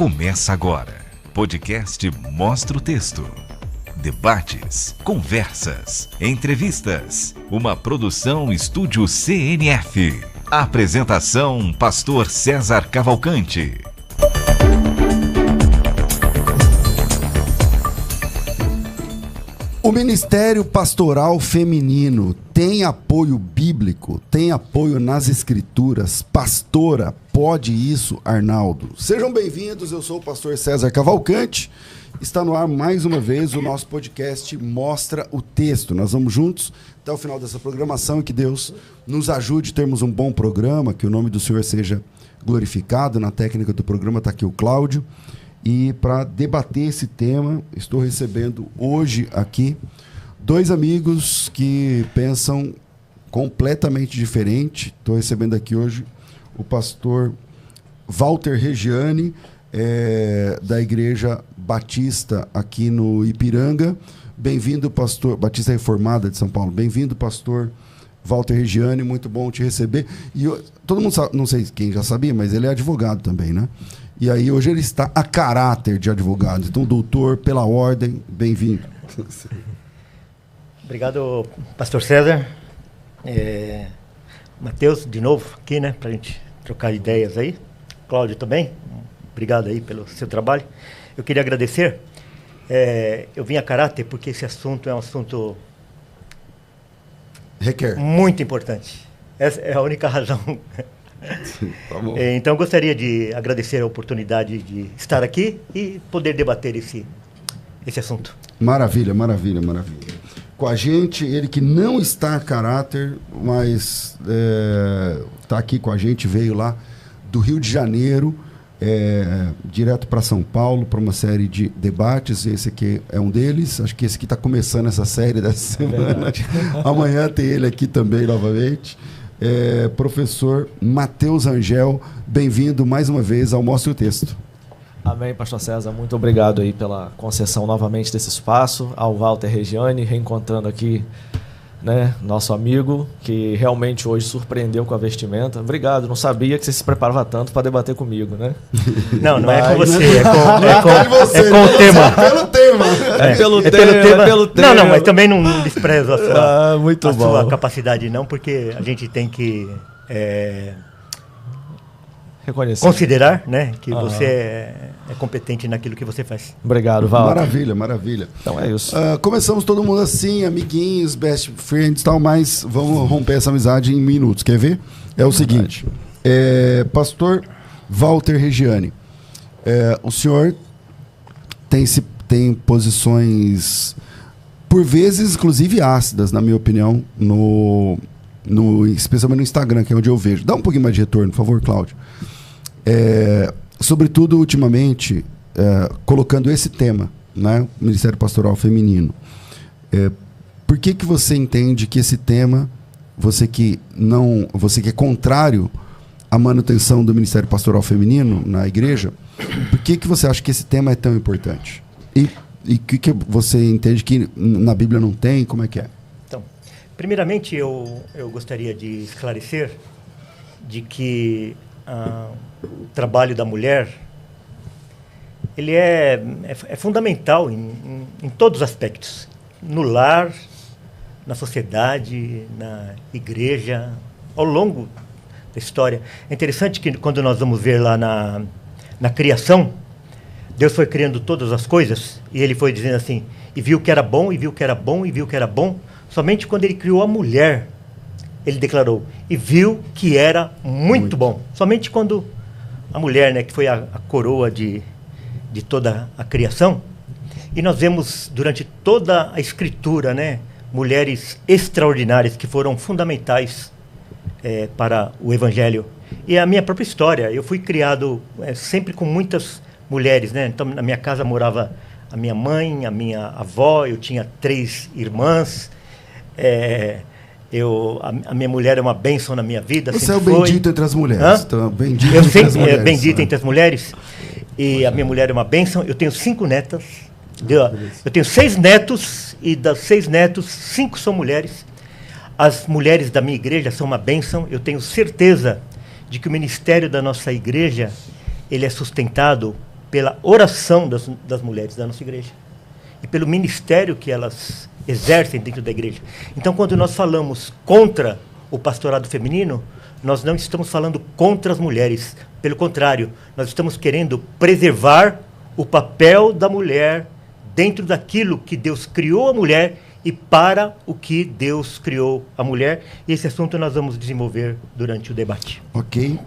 Começa agora. Podcast Mostra o Texto. Debates, conversas, entrevistas. Uma produção Estúdio CNF. Apresentação: Pastor César Cavalcante. O Ministério Pastoral Feminino tem apoio bíblico, tem apoio nas Escrituras. Pastora, pode isso, Arnaldo? Sejam bem-vindos, eu sou o pastor César Cavalcante. Está no ar mais uma vez o nosso podcast Mostra o Texto. Nós vamos juntos até o final dessa programação e que Deus nos ajude a termos um bom programa, que o nome do Senhor seja glorificado. Na técnica do programa está aqui o Cláudio. E para debater esse tema, estou recebendo hoje aqui dois amigos que pensam completamente diferente. Estou recebendo aqui hoje o pastor Walter Regiane, da Igreja Batista aqui no Ipiranga. Bem-vindo, pastor, Batista Reformada de São Paulo. Bem-vindo, pastor Walter Regiane, muito bom te receber. E todo mundo sabe, não sei quem já sabia, mas ele é advogado também, né? E aí hoje ele está a caráter de advogado. Então, doutor, pela ordem, bem-vindo. Obrigado, pastor César. Mateus, de novo, aqui, né, para a gente trocar ideias aí. Cláudio também, obrigado aí pelo seu trabalho. Eu queria agradecer. Eu vim a caráter porque esse assunto é um assunto requer muito importante. Essa é a única razão. Tá bom. Então, eu gostaria de agradecer a oportunidade de estar aqui e poder debater esse assunto. Maravilha, maravilha, maravilha. Com a gente, ele que não está a caráter, mas está aqui com a gente, veio lá do Rio de Janeiro, direto para São Paulo, para uma série de debates. Esse aqui é um deles. Acho que esse aqui está começando essa série dessa semana. Amanhã tem ele aqui também novamente. Professor Mateus Angel, bem-vindo mais uma vez ao Mostra o Texto. Amém, pastor César, muito obrigado aí pela concessão novamente desse espaço, ao Walter Regiane, reencontrando aqui, né, nosso amigo, que realmente hoje surpreendeu com a vestimenta. Obrigado, não sabia que você se preparava tanto para debater comigo, né? Não é com você, é com o tema. Pelo tema. Pelo tema. Não, mas também não desprezo a sua capacidade, não, porque a gente tem que reconhecer, considerar, né, que você é competente naquilo que você faz. Obrigado, Walter. Maravilha, maravilha. Então é isso. Começamos todo mundo assim, amiguinhos, best friends e tal, mas vamos romper essa amizade em minutos. Quer ver? É o seguinte, pastor Walter Regiane, o senhor tem posições, por vezes, inclusive ácidas, na minha opinião, especialmente no Instagram, que é onde eu vejo. Dá um pouquinho mais de retorno, por favor, Cláudio. Sobretudo, ultimamente, colocando esse tema, né, Ministério Pastoral Feminino. Por que você entende que esse tema, você que é contrário à manutenção do Ministério Pastoral Feminino na igreja, por que você acha que esse tema é tão importante? E o que você entende que na Bíblia não tem? Como é que é? Então, primeiramente, eu gostaria de esclarecer de que o trabalho da mulher ele é fundamental em todos os aspectos, no lar, na sociedade, na igreja, ao longo da história. É interessante que quando nós vamos ver lá na criação, Deus foi criando todas as coisas e ele foi dizendo assim, e viu que era bom, e viu que era bom, e viu que era bom. Somente quando ele criou a mulher, ele declarou, e viu que era muito bom. Somente quando a mulher, né, que foi a coroa de toda a criação. E nós vemos durante toda a Escritura, né, mulheres extraordinárias que foram fundamentais para o Evangelho. E a minha própria história, eu fui criado sempre com muitas mulheres, né? Então, na minha casa morava a minha mãe, a minha avó, eu tinha 3 irmãs. A minha mulher é uma bênção na minha vida. Você é o bendito entre as mulheres. Então, bendito entre as mulheres. E a minha mulher é uma bênção. Eu tenho 5 netas. Eu tenho 6 netos, e das 6 netos, 5 são mulheres. As mulheres da minha igreja são uma bênção. Eu tenho certeza de que o ministério da nossa igreja ele é sustentado pela oração das mulheres da nossa igreja e pelo ministério que elas exercem dentro da igreja. Então, quando nós falamos contra o pastorado feminino, nós não estamos falando contra as mulheres. Pelo contrário, nós estamos querendo preservar o papel da mulher dentro daquilo que Deus criou a mulher e para o que Deus criou a mulher. E esse assunto nós vamos desenvolver durante o debate. Ok.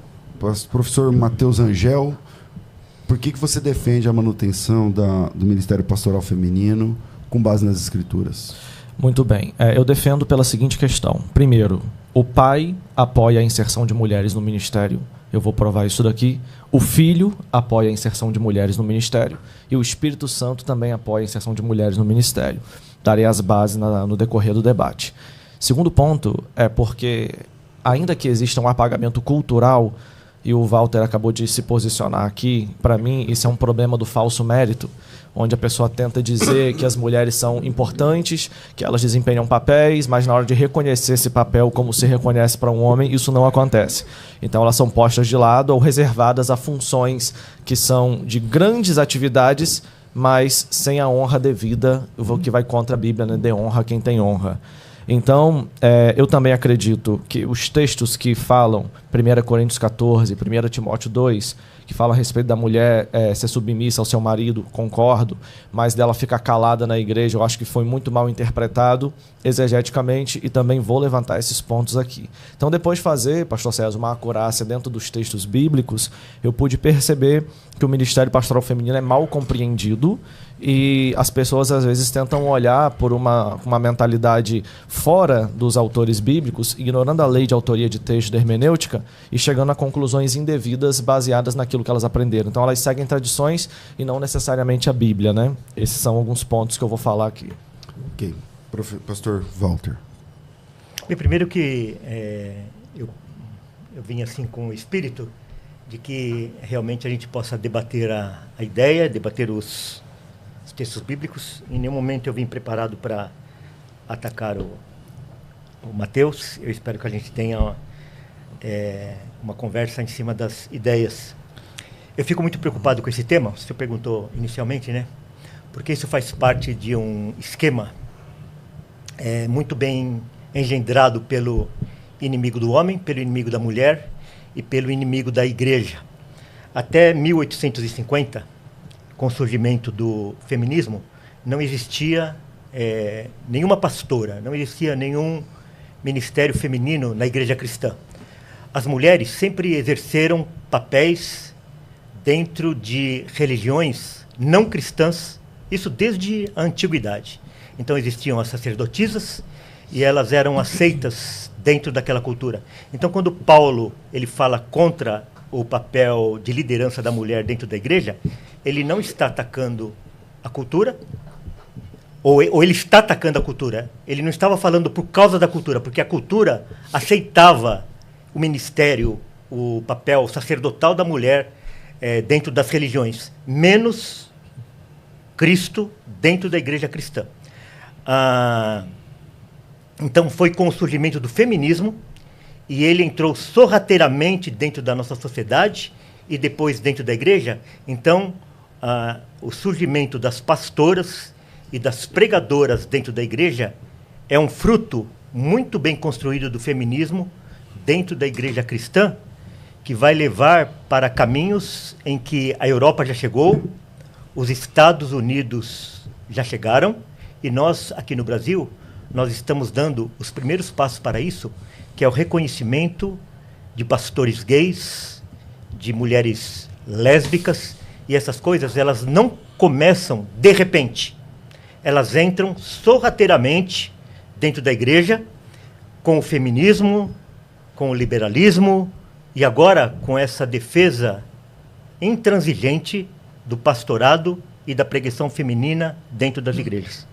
Professor Matheus Angel, por que você defende a manutenção do Ministério Pastoral Feminino com base nas Escrituras? Muito bem. Eu defendo pela seguinte questão. Primeiro, o pai apoia a inserção de mulheres no ministério. Eu vou provar isso daqui. O Filho apoia a inserção de mulheres no ministério. E o Espírito Santo também apoia a inserção de mulheres no ministério. Darei as bases no decorrer do debate. Segundo ponto é porque, ainda que exista um apagamento cultural, e o Walter acabou de se posicionar aqui, para mim isso é um problema do falso mérito, onde a pessoa tenta dizer que as mulheres são importantes, que elas desempenham papéis, mas na hora de reconhecer esse papel como se reconhece para um homem, isso não acontece. Então elas são postas de lado ou reservadas a funções que são de grandes atividades, mas sem a honra devida, o que vai contra a Bíblia, né? Dê honra a quem tem honra. Então, eu também acredito que os textos que falam, 1 Coríntios 14, 1 Timóteo 2, que falam a respeito da mulher ser submissa ao seu marido, concordo, mas dela ficar calada na igreja, eu acho que foi muito mal interpretado exegeticamente e também vou levantar esses pontos aqui. Então, depois de fazer, pastor César, uma acurácia dentro dos textos bíblicos, eu pude perceber que o Ministério Pastoral Feminino é mal compreendido e as pessoas às vezes tentam olhar por uma mentalidade fora dos autores bíblicos, ignorando a lei de autoria de texto da hermenêutica e chegando a conclusões indevidas baseadas naquilo que elas aprenderam. Então elas seguem tradições e não necessariamente a Bíblia, né? Esses são alguns pontos que eu vou falar aqui. Ok. Pastor Walter. Bem, primeiro que eu vim assim com o espírito de que realmente a gente possa debater a ideia, debater os textos bíblicos. Em nenhum momento eu vim preparado para atacar o Matheus. Eu espero que a gente tenha uma conversa em cima das ideias. Eu fico muito preocupado com esse tema, você perguntou inicialmente, né? Porque isso faz parte de um esquema muito bem engendrado pelo inimigo do homem, pelo inimigo da mulher e pelo inimigo da igreja. Até 1850, com o surgimento do feminismo, não existia nenhuma pastora, não existia nenhum ministério feminino na igreja cristã. As mulheres sempre exerceram papéis dentro de religiões não cristãs, isso desde a antiguidade. Então existiam as sacerdotisas e elas eram aceitas dentro daquela cultura. Então quando Paulo ele fala contra o papel de liderança da mulher dentro da igreja, ele não está atacando a cultura, ou ele está atacando a cultura. Ele não estava falando por causa da cultura, porque a cultura aceitava o ministério, o papel sacerdotal da mulher dentro das religiões, menos Cristo dentro da igreja cristã. Então foi com o surgimento do feminismo, e ele entrou sorrateiramente dentro da nossa sociedade e depois dentro da igreja. Então, o surgimento das pastoras e das pregadoras dentro da igreja é um fruto muito bem construído do feminismo dentro da igreja cristã, que vai levar para caminhos em que a Europa já chegou, os Estados Unidos já chegaram, e nós, aqui no Brasil, nós estamos dando os primeiros passos para isso, que é o reconhecimento de pastores gays, de mulheres lésbicas, e essas coisas, elas não começam de repente. Elas entram sorrateiramente dentro da igreja, com o feminismo, com o liberalismo, e agora com essa defesa intransigente do pastorado e da pregação feminina dentro das igrejas.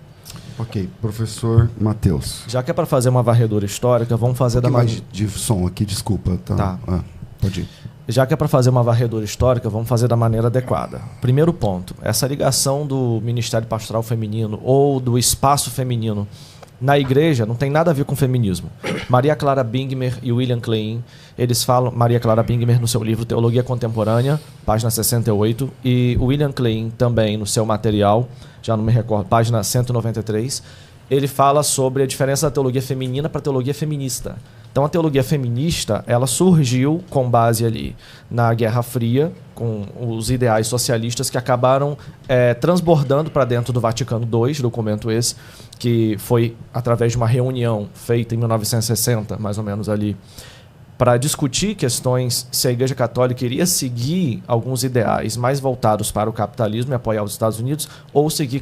Ok, professor Matheus. Já que é para fazer uma varredura histórica, vamos fazer da maneira... de som aqui, desculpa. Tá. Pode ir. Já que é para fazer uma varredura histórica, vamos fazer da maneira adequada. Primeiro ponto, essa ligação do Ministério Pastoral Feminino ou do espaço feminino na igreja não tem nada a ver com feminismo. Maria Clara Bingmer e William Klein, eles falam, Maria Clara Bingmer no seu livro Teologia Contemporânea, página 68, e William Klein também no seu material, já não me recordo, página 193, ele fala sobre a diferença da teologia feminina para a teologia feminista. Então a teologia feminista, ela surgiu com base ali na Guerra Fria, com os ideais socialistas que acabaram transbordando para dentro do Vaticano II, documento esse, que foi através de uma reunião feita em 1960, mais ou menos ali, para discutir questões se a Igreja Católica iria seguir alguns ideais mais voltados para o capitalismo e apoiar os Estados Unidos, ou seguir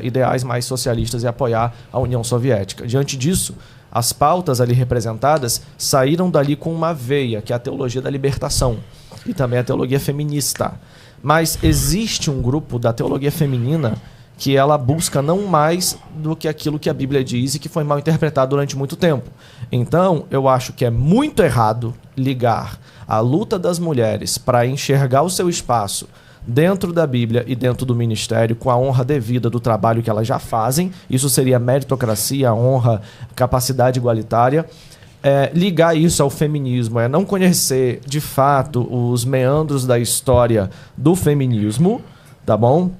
ideais mais socialistas e apoiar a União Soviética. Diante disso, as pautas ali representadas saíram dali com uma veia, que é a teologia da libertação, e também a teologia feminista. Mas existe um grupo da teologia feminina que ela busca não mais do que aquilo que a Bíblia diz e que foi mal interpretado durante muito tempo. Então, eu acho que é muito errado ligar a luta das mulheres para enxergar o seu espaço dentro da Bíblia e dentro do ministério com a honra devida do trabalho que elas já fazem. Isso seria meritocracia, honra, capacidade igualitária. Ligar isso ao feminismo é não conhecer, de fato, os meandros da história do feminismo, tá bom?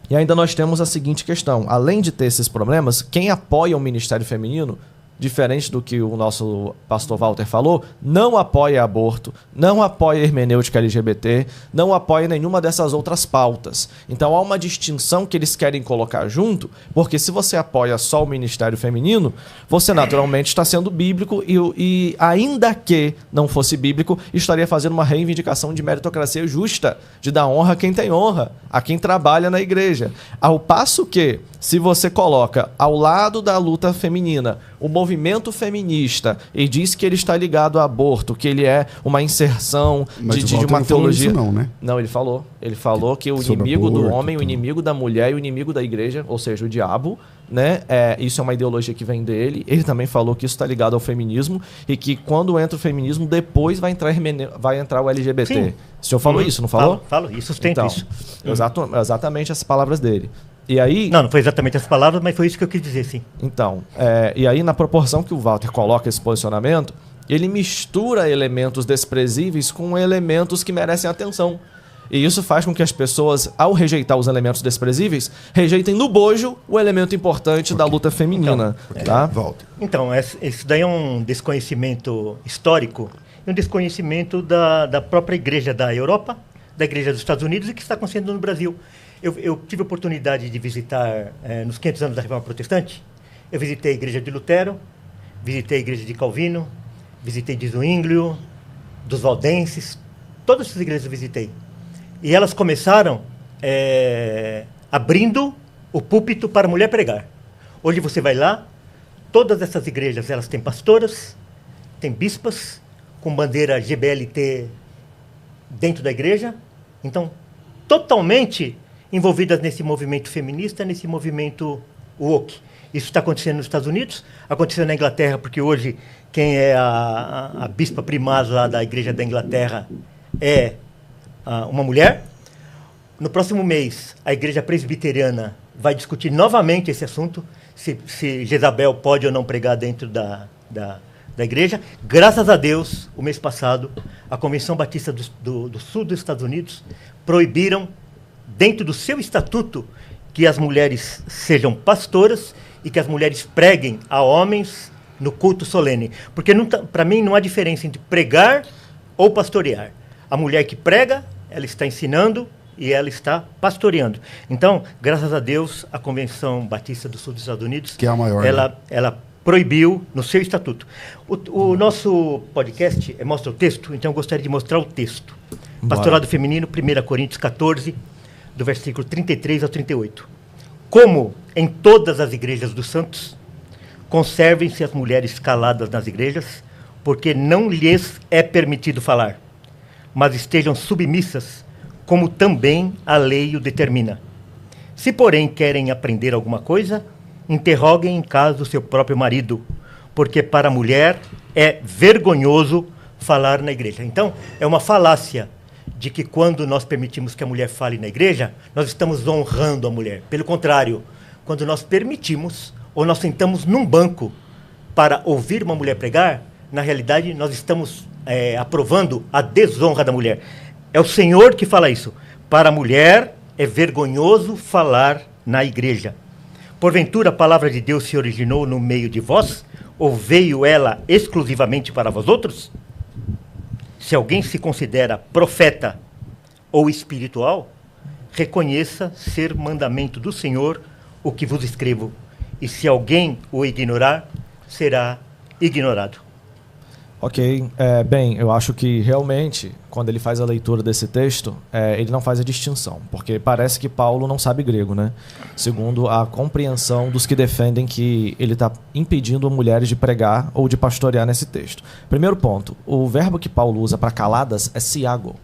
E ainda nós temos a seguinte questão. Além de ter esses problemas, quem apoia o ministério feminino, diferente do que o nosso pastor Walter falou, não apoia aborto, não apoia hermenêutica LGBT, não apoia nenhuma dessas outras pautas. Então há uma distinção que eles querem colocar junto, porque se você apoia só o ministério feminino, você naturalmente está sendo bíblico e ainda que não fosse bíblico, estaria fazendo uma reivindicação de meritocracia justa, de dar honra a quem tem honra, a quem trabalha na igreja. Ao passo que, se você coloca ao lado da luta feminina o movimento feminista e diz que ele está ligado ao aborto, que ele é uma inserção de uma teologia... Não, né? Não, ele falou. Ele falou que o Sobre inimigo aborto, do homem, o inimigo da mulher e o inimigo da igreja, ou seja, o diabo, né? Isso é uma ideologia que vem dele. Ele também falou que isso está ligado ao feminismo e que quando entra o feminismo, depois vai entrar o LGBT. Sim. O senhor falou isso, não falou? Falo e sustento então, isso. Exatamente as palavras dele. E aí... Não foi exatamente as palavras, mas foi isso que eu quis dizer, sim. Então, e aí na proporção que o Walter coloca esse posicionamento, ele mistura elementos desprezíveis com elementos que merecem atenção. E isso faz com que as pessoas, ao rejeitar os elementos desprezíveis, rejeitem no bojo o elemento importante da luta feminina. Tá? Walter. Então, isso daí é um desconhecimento histórico e um desconhecimento da própria igreja da Europa, da igreja dos Estados Unidos e que está acontecendo no Brasil. Eu tive a oportunidade de visitar, nos 500 anos da Reforma Protestante, eu visitei a igreja de Lutero, visitei a igreja de Calvino, visitei de Zwinglio, dos Valdenses, todas essas igrejas eu visitei. E elas começaram abrindo o púlpito para a mulher pregar. Hoje você vai lá, todas essas igrejas elas têm pastoras, têm bispas, com bandeira GBLT dentro da igreja, então totalmente envolvidas nesse movimento feminista, nesse movimento woke. Isso está acontecendo nos Estados Unidos, aconteceu na Inglaterra, porque hoje quem é a bispa primaz lá da igreja da Inglaterra é uma mulher. No próximo mês, a igreja presbiteriana vai discutir novamente esse assunto, se Jezabel pode ou não pregar dentro da igreja. Graças a Deus, o mês passado, a Convenção Batista do Sul dos Estados Unidos proibiram, dentro do seu estatuto, que as mulheres sejam pastoras e que as mulheres preguem a homens no culto solene. Porque, para mim, não há diferença entre pregar ou pastorear. A mulher que prega, ela está ensinando e ela está pastoreando. Então, graças a Deus, a Convenção Batista do Sul dos Estados Unidos, que é a maior, ela proibiu no seu estatuto. O nosso podcast mostra o texto, então eu gostaria de mostrar o texto. Bora. Pastorado Feminino, 1 Coríntios 14, do versículo 33 ao 38. Como em todas as igrejas dos santos, conservem-se as mulheres caladas nas igrejas, porque não lhes é permitido falar, mas estejam submissas, como também a lei o determina. Se, porém, querem aprender alguma coisa, interroguem em casa o seu próprio marido, porque para a mulher é vergonhoso falar na igreja. Então, é uma falácia de que quando nós permitimos que a mulher fale na igreja, nós estamos honrando a mulher. Pelo contrário, quando nós permitimos, ou nós sentamos num banco para ouvir uma mulher pregar, na realidade nós estamos aprovando a desonra da mulher. É o Senhor que fala isso. Para a mulher é vergonhoso falar na igreja. Porventura a palavra de Deus se originou no meio de vós? Ou veio ela exclusivamente para vós outros? Se alguém se considera profeta ou espiritual, reconheça ser mandamento do Senhor o que vos escrevo. E se alguém o ignorar, será ignorado. Ok, bem, eu acho que realmente, quando ele faz a leitura desse texto, ele não faz a distinção, porque parece que Paulo não sabe grego, né? Segundo a compreensão dos que defendem que ele está impedindo mulheres de pregar ou de pastorear nesse texto. Primeiro ponto, o verbo que Paulo usa para caladas é siago.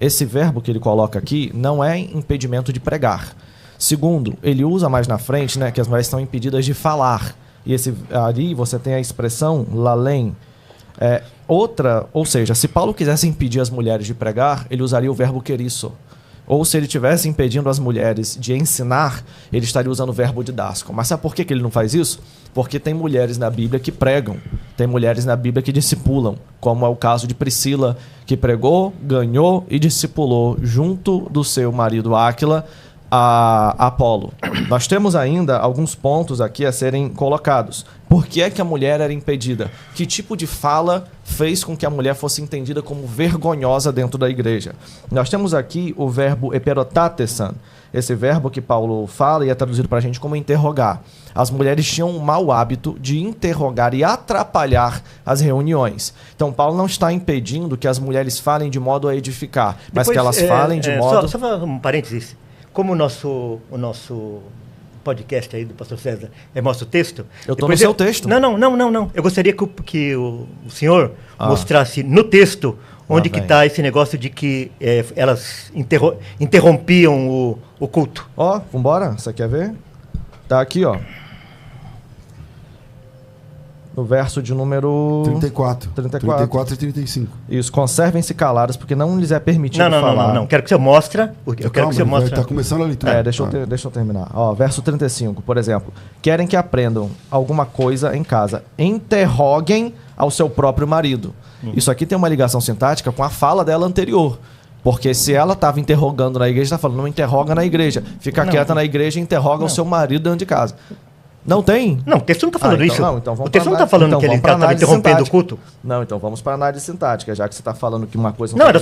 Esse verbo que ele coloca aqui não é impedimento de pregar. Segundo, ele usa mais na frente, né, que as mulheres estão impedidas de falar. E ali você tem a expressão lalém. Ou seja, se Paulo quisesse impedir as mulheres de pregar, ele usaria o verbo querisso. Ou se ele estivesse impedindo as mulheres de ensinar, ele estaria usando o verbo didasco. Mas sabe por que ele não faz isso? Porque tem mulheres na Bíblia que pregam, tem mulheres na Bíblia que discipulam, como é o caso de Priscila, que pregou, ganhou e discipulou junto do seu marido Áquila, a Apolo. Nós temos ainda alguns pontos aqui a serem colocados. Por que é que a mulher era impedida? Que tipo de fala fez com que a mulher fosse entendida como vergonhosa dentro da igreja? Nós temos aqui o verbo eperotatesan, esse verbo que Paulo fala e é traduzido para a gente como interrogar. As mulheres tinham um mau hábito de interrogar e atrapalhar as reuniões. Então Paulo não está impedindo que as mulheres falem de modo a edificar, mas que elas falem de modo... Só um parênteses. Como o nosso podcast aí do pastor César mostra o texto... Eu estou no seu texto. Não. Eu gostaria que o senhor mostrasse no texto onde que está esse negócio de que elas interrompiam o culto. Vambora? Você quer ver? Tá aqui, ó. No verso de número... 34 e 35. Isso, conservem-se caladas, porque não lhes é permitido falar. Não. Quero que você mostre. Está começando a leitura. Deixa eu terminar. Verso 35, por exemplo. Querem que aprendam alguma coisa em casa. Interroguem ao seu próprio marido. Isso aqui tem uma ligação sintática com a fala dela anterior. Porque se ela estava interrogando na igreja, está falando, não interroga na igreja. Fica quieta na igreja e interroga o seu marido dentro de casa. Não tem? Não, o texto não está falando isso. Então o texto não está falando que ele estava interrompendo o culto. Não, então vamos para a análise sintática, já que você está falando que uma coisa... Não, era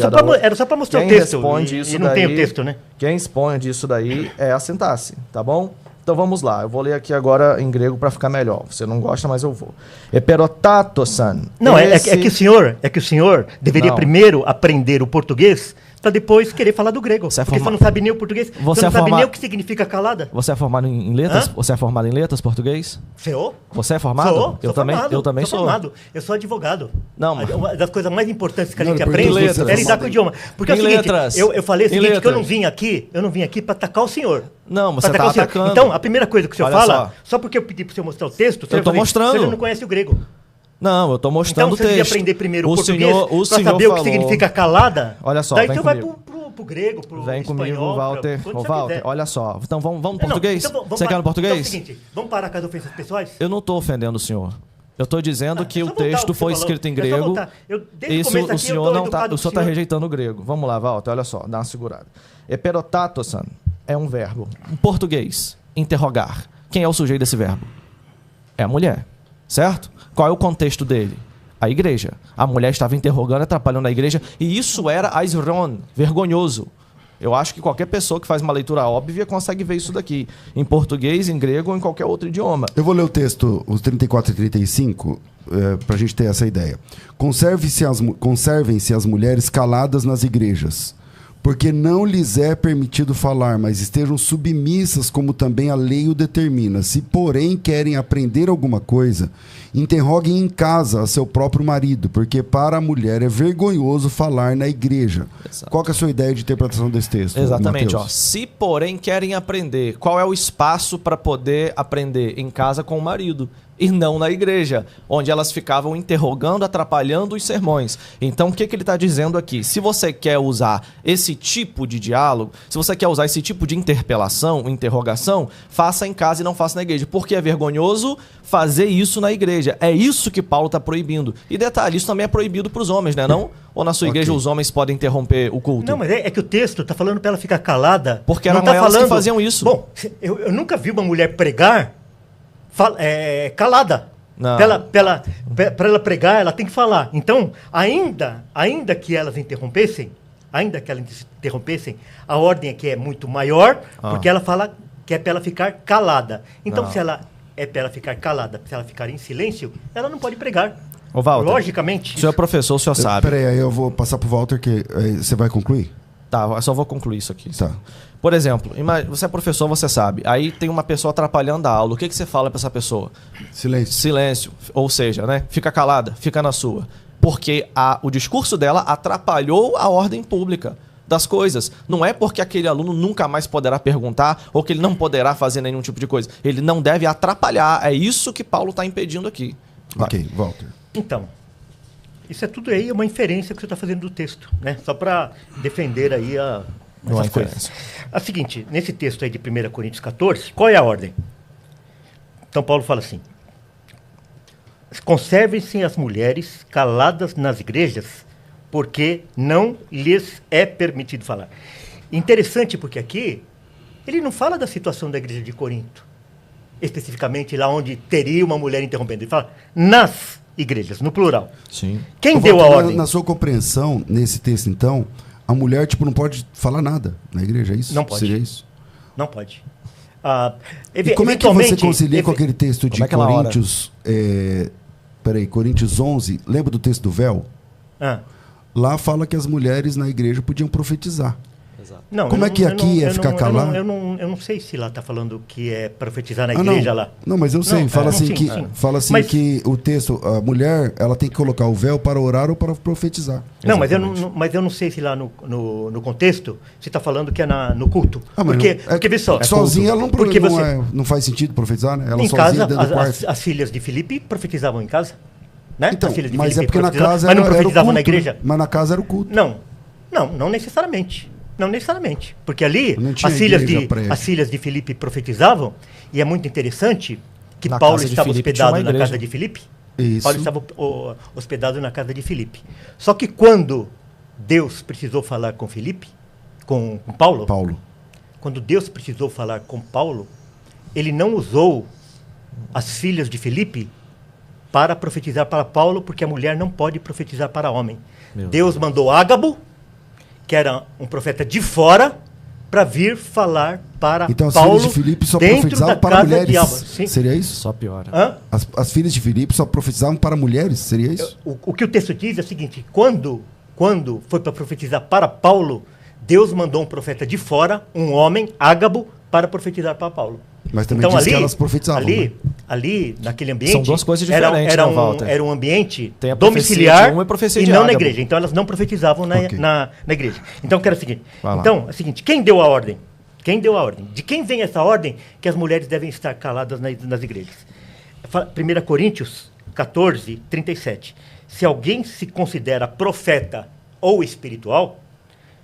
só para mostrar o texto. E não tem o texto, né? Quem expõe disso daí é a sintaxe, tá bom? Então vamos lá, eu vou ler aqui agora em grego para ficar melhor. Você não gosta, mas eu vou. Eperotatosan. Não, é que o senhor deveria primeiro aprender o português para depois querer falar do grego. Porque você não sabe nem o português, você não sabe nem o que significa calada. Você é formado em letras? Você é formado em letras português? Você é formado? Eu também sou. Formado. Eu sou advogado. Não, uma das coisas mais importantes que a gente aprende é lidar com o idioma. Porque é o seguinte, eu falei o seguinte, que eu não vim aqui para atacar o senhor. Não, você está atacando. Então, a primeira coisa que o senhor fala, só porque eu pedi para o senhor mostrar o texto, eu estou mostrando. Você não conhece o grego. Não, eu estou mostrando o texto. Então você devia aprender primeiro o português para saber o que significa calada. Olha só, daí você vai pro grego, pro vem espanhol. Comigo, Walter. Walter, olha só. Então vamos no português? Você quer no português? Então é o seguinte, vamos parar com as ofensas pessoais? Eu não estou ofendendo o senhor. Eu estou dizendo que o texto foi escrito em grego. Isso o senhor não está. O senhor está rejeitando o grego. Vamos lá, Walter, olha só, dá uma segurada. Eperotatosan é um verbo. Em português, interrogar. Quem é o sujeito desse verbo? É a mulher. Certo? Qual é o contexto dele? A igreja. A mulher estava interrogando, atrapalhando a igreja, e isso era aisron, vergonhoso. Eu acho que qualquer pessoa que faz uma leitura óbvia consegue ver isso daqui, em português, em grego ou em qualquer outro idioma. Eu vou ler o texto, os 34 e 35, para a gente ter essa ideia. Conservem-se as mulheres caladas nas igrejas, porque não lhes é permitido falar, mas estejam submissas, como também a lei o determina. Se, porém, querem aprender alguma coisa, interroguem em casa a seu próprio marido, porque para a mulher é vergonhoso falar na igreja. Exato. Qual que é a sua ideia de interpretação desse texto? Exatamente. Se, porém, querem aprender, qual é o espaço para poder aprender? Em casa com o marido. e não na igreja, onde elas ficavam interrogando, atrapalhando os sermões. Então, o que ele está dizendo aqui? Se você quer usar esse tipo de diálogo, se você quer usar esse tipo de interpelação, interrogação, faça em casa e não faça na igreja, porque é vergonhoso fazer isso na igreja. É isso que Paulo está proibindo. E detalhe, isso também é proibido para os homens, né? Não? Ou na sua igreja os homens podem interromper o culto? Não, mas é que o texto está falando para ela ficar calada. Porque eram elas que faziam isso. Bom, eu nunca vi uma mulher pregar calada. Para ela pregar, ela tem que falar. Então, ainda que elas interrompessem, a ordem aqui é muito maior, porque ela fala que é para ela ficar calada. Então, se ela é para ela ficar calada, se ela ficar em silêncio, ela não pode pregar. Ô, Walter, logicamente. O senhor é professor, o senhor sabe. Peraí, aí eu vou passar pro Walter, que você vai concluir? Tá, eu só vou concluir isso aqui. Tá. Por exemplo, você é professor, você sabe. Aí tem uma pessoa atrapalhando a aula. O que você fala para essa pessoa? Silêncio. Silêncio. Ou seja, né? Fica calada, fica na sua. Porque o discurso dela atrapalhou a ordem pública das coisas. Não é porque aquele aluno nunca mais poderá perguntar ou que ele não poderá fazer nenhum tipo de coisa. Ele não deve atrapalhar. É isso que Paulo está impedindo aqui. Vai. Ok, Walter. Então, isso é tudo aí uma inferência que você está fazendo do texto, né? Só para defender aí essas coisas. A seguinte, nesse texto aí de 1 Coríntios 14, qual é a ordem? Então Paulo fala assim: conservem-se as mulheres caladas nas igrejas, porque não lhes é permitido falar. Interessante, porque aqui ele não fala da situação da igreja de Corinto, especificamente lá onde teria uma mulher interrompendo. Ele fala nas igrejas, no plural. Sim. Quem deu a ordem? Na sua compreensão, nesse texto, então, a mulher não pode falar nada na igreja, é isso? Não pode. Seria isso? Não pode. E como é que você concilia com aquele texto de Coríntios... Coríntios 11, lembra do texto do véu? Lá fala que as mulheres na igreja podiam profetizar. Exato. Não, como é que aqui é ficar calado? Eu não sei se lá está falando que é profetizar na igreja lá. Não, mas eu sei. Fala assim Mas, que o texto, a mulher, ela tem que colocar o véu para orar ou para profetizar. Não, mas eu não sei se lá no contexto se está falando que é no culto. Porque vê só. Sozinha ela não faz sentido profetizar, né? Ela em sozinha casa, dentro do quarto. as filhas de Filipe profetizavam em casa. Né? Então, filhas de mas Filipe é porque na casa mas não era o profetizavam culto, na igreja? Mas na casa era o culto. Não necessariamente. Não necessariamente. Porque ali as filhas de Filipe profetizavam, e é muito interessante que Paulo estava hospedado na casa de Filipe. Isso. Paulo estava hospedado na casa de Filipe. Só que quando Deus precisou falar com Filipe, com Paulo, quando Deus precisou falar com Paulo, ele não usou as filhas de Filipe para profetizar para Paulo, porque a mulher não pode profetizar para homem. Deus mandou Ágabo, que era um profeta de fora, para vir falar para Paulo. Então as filhas de Filipe só profetizavam para mulheres. Seria isso? Só piora. As filhas de Filipe só profetizavam para mulheres? Seria isso? O que o texto diz é o seguinte: quando foi para profetizar para Paulo, Deus mandou um profeta de fora, um homem, Ágabo, para profetizar para Paulo. Mas também diz que elas profetizavam. Ali, naquele ambiente, são duas coisas diferentes, Walter. Era um ambiente tem a domiciliar e profecia e de não Ágabo. na igreja. Então elas não profetizavam na igreja. Então eu quero o seguinte. Vai então, é o seguinte, quem deu a ordem? Quem deu a ordem? De quem vem essa ordem que as mulheres devem estar caladas nas igrejas? 1 Coríntios 14, 37. Se alguém se considera profeta ou espiritual,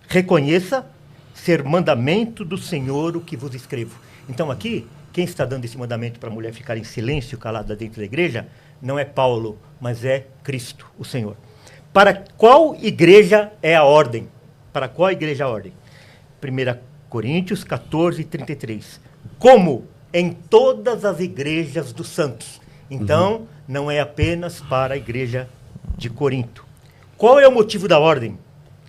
reconheça ser mandamento do Senhor o que vos escrevo. Então aqui, quem está dando esse mandamento para a mulher ficar em silêncio, calada dentro da igreja, não é Paulo, mas é Cristo, o Senhor. Para qual igreja é a ordem? Para qual igreja é a ordem? 1 Coríntios 14, 33. Como em todas as igrejas dos santos. Então, não é apenas para a igreja de Corinto. Qual é o motivo da ordem?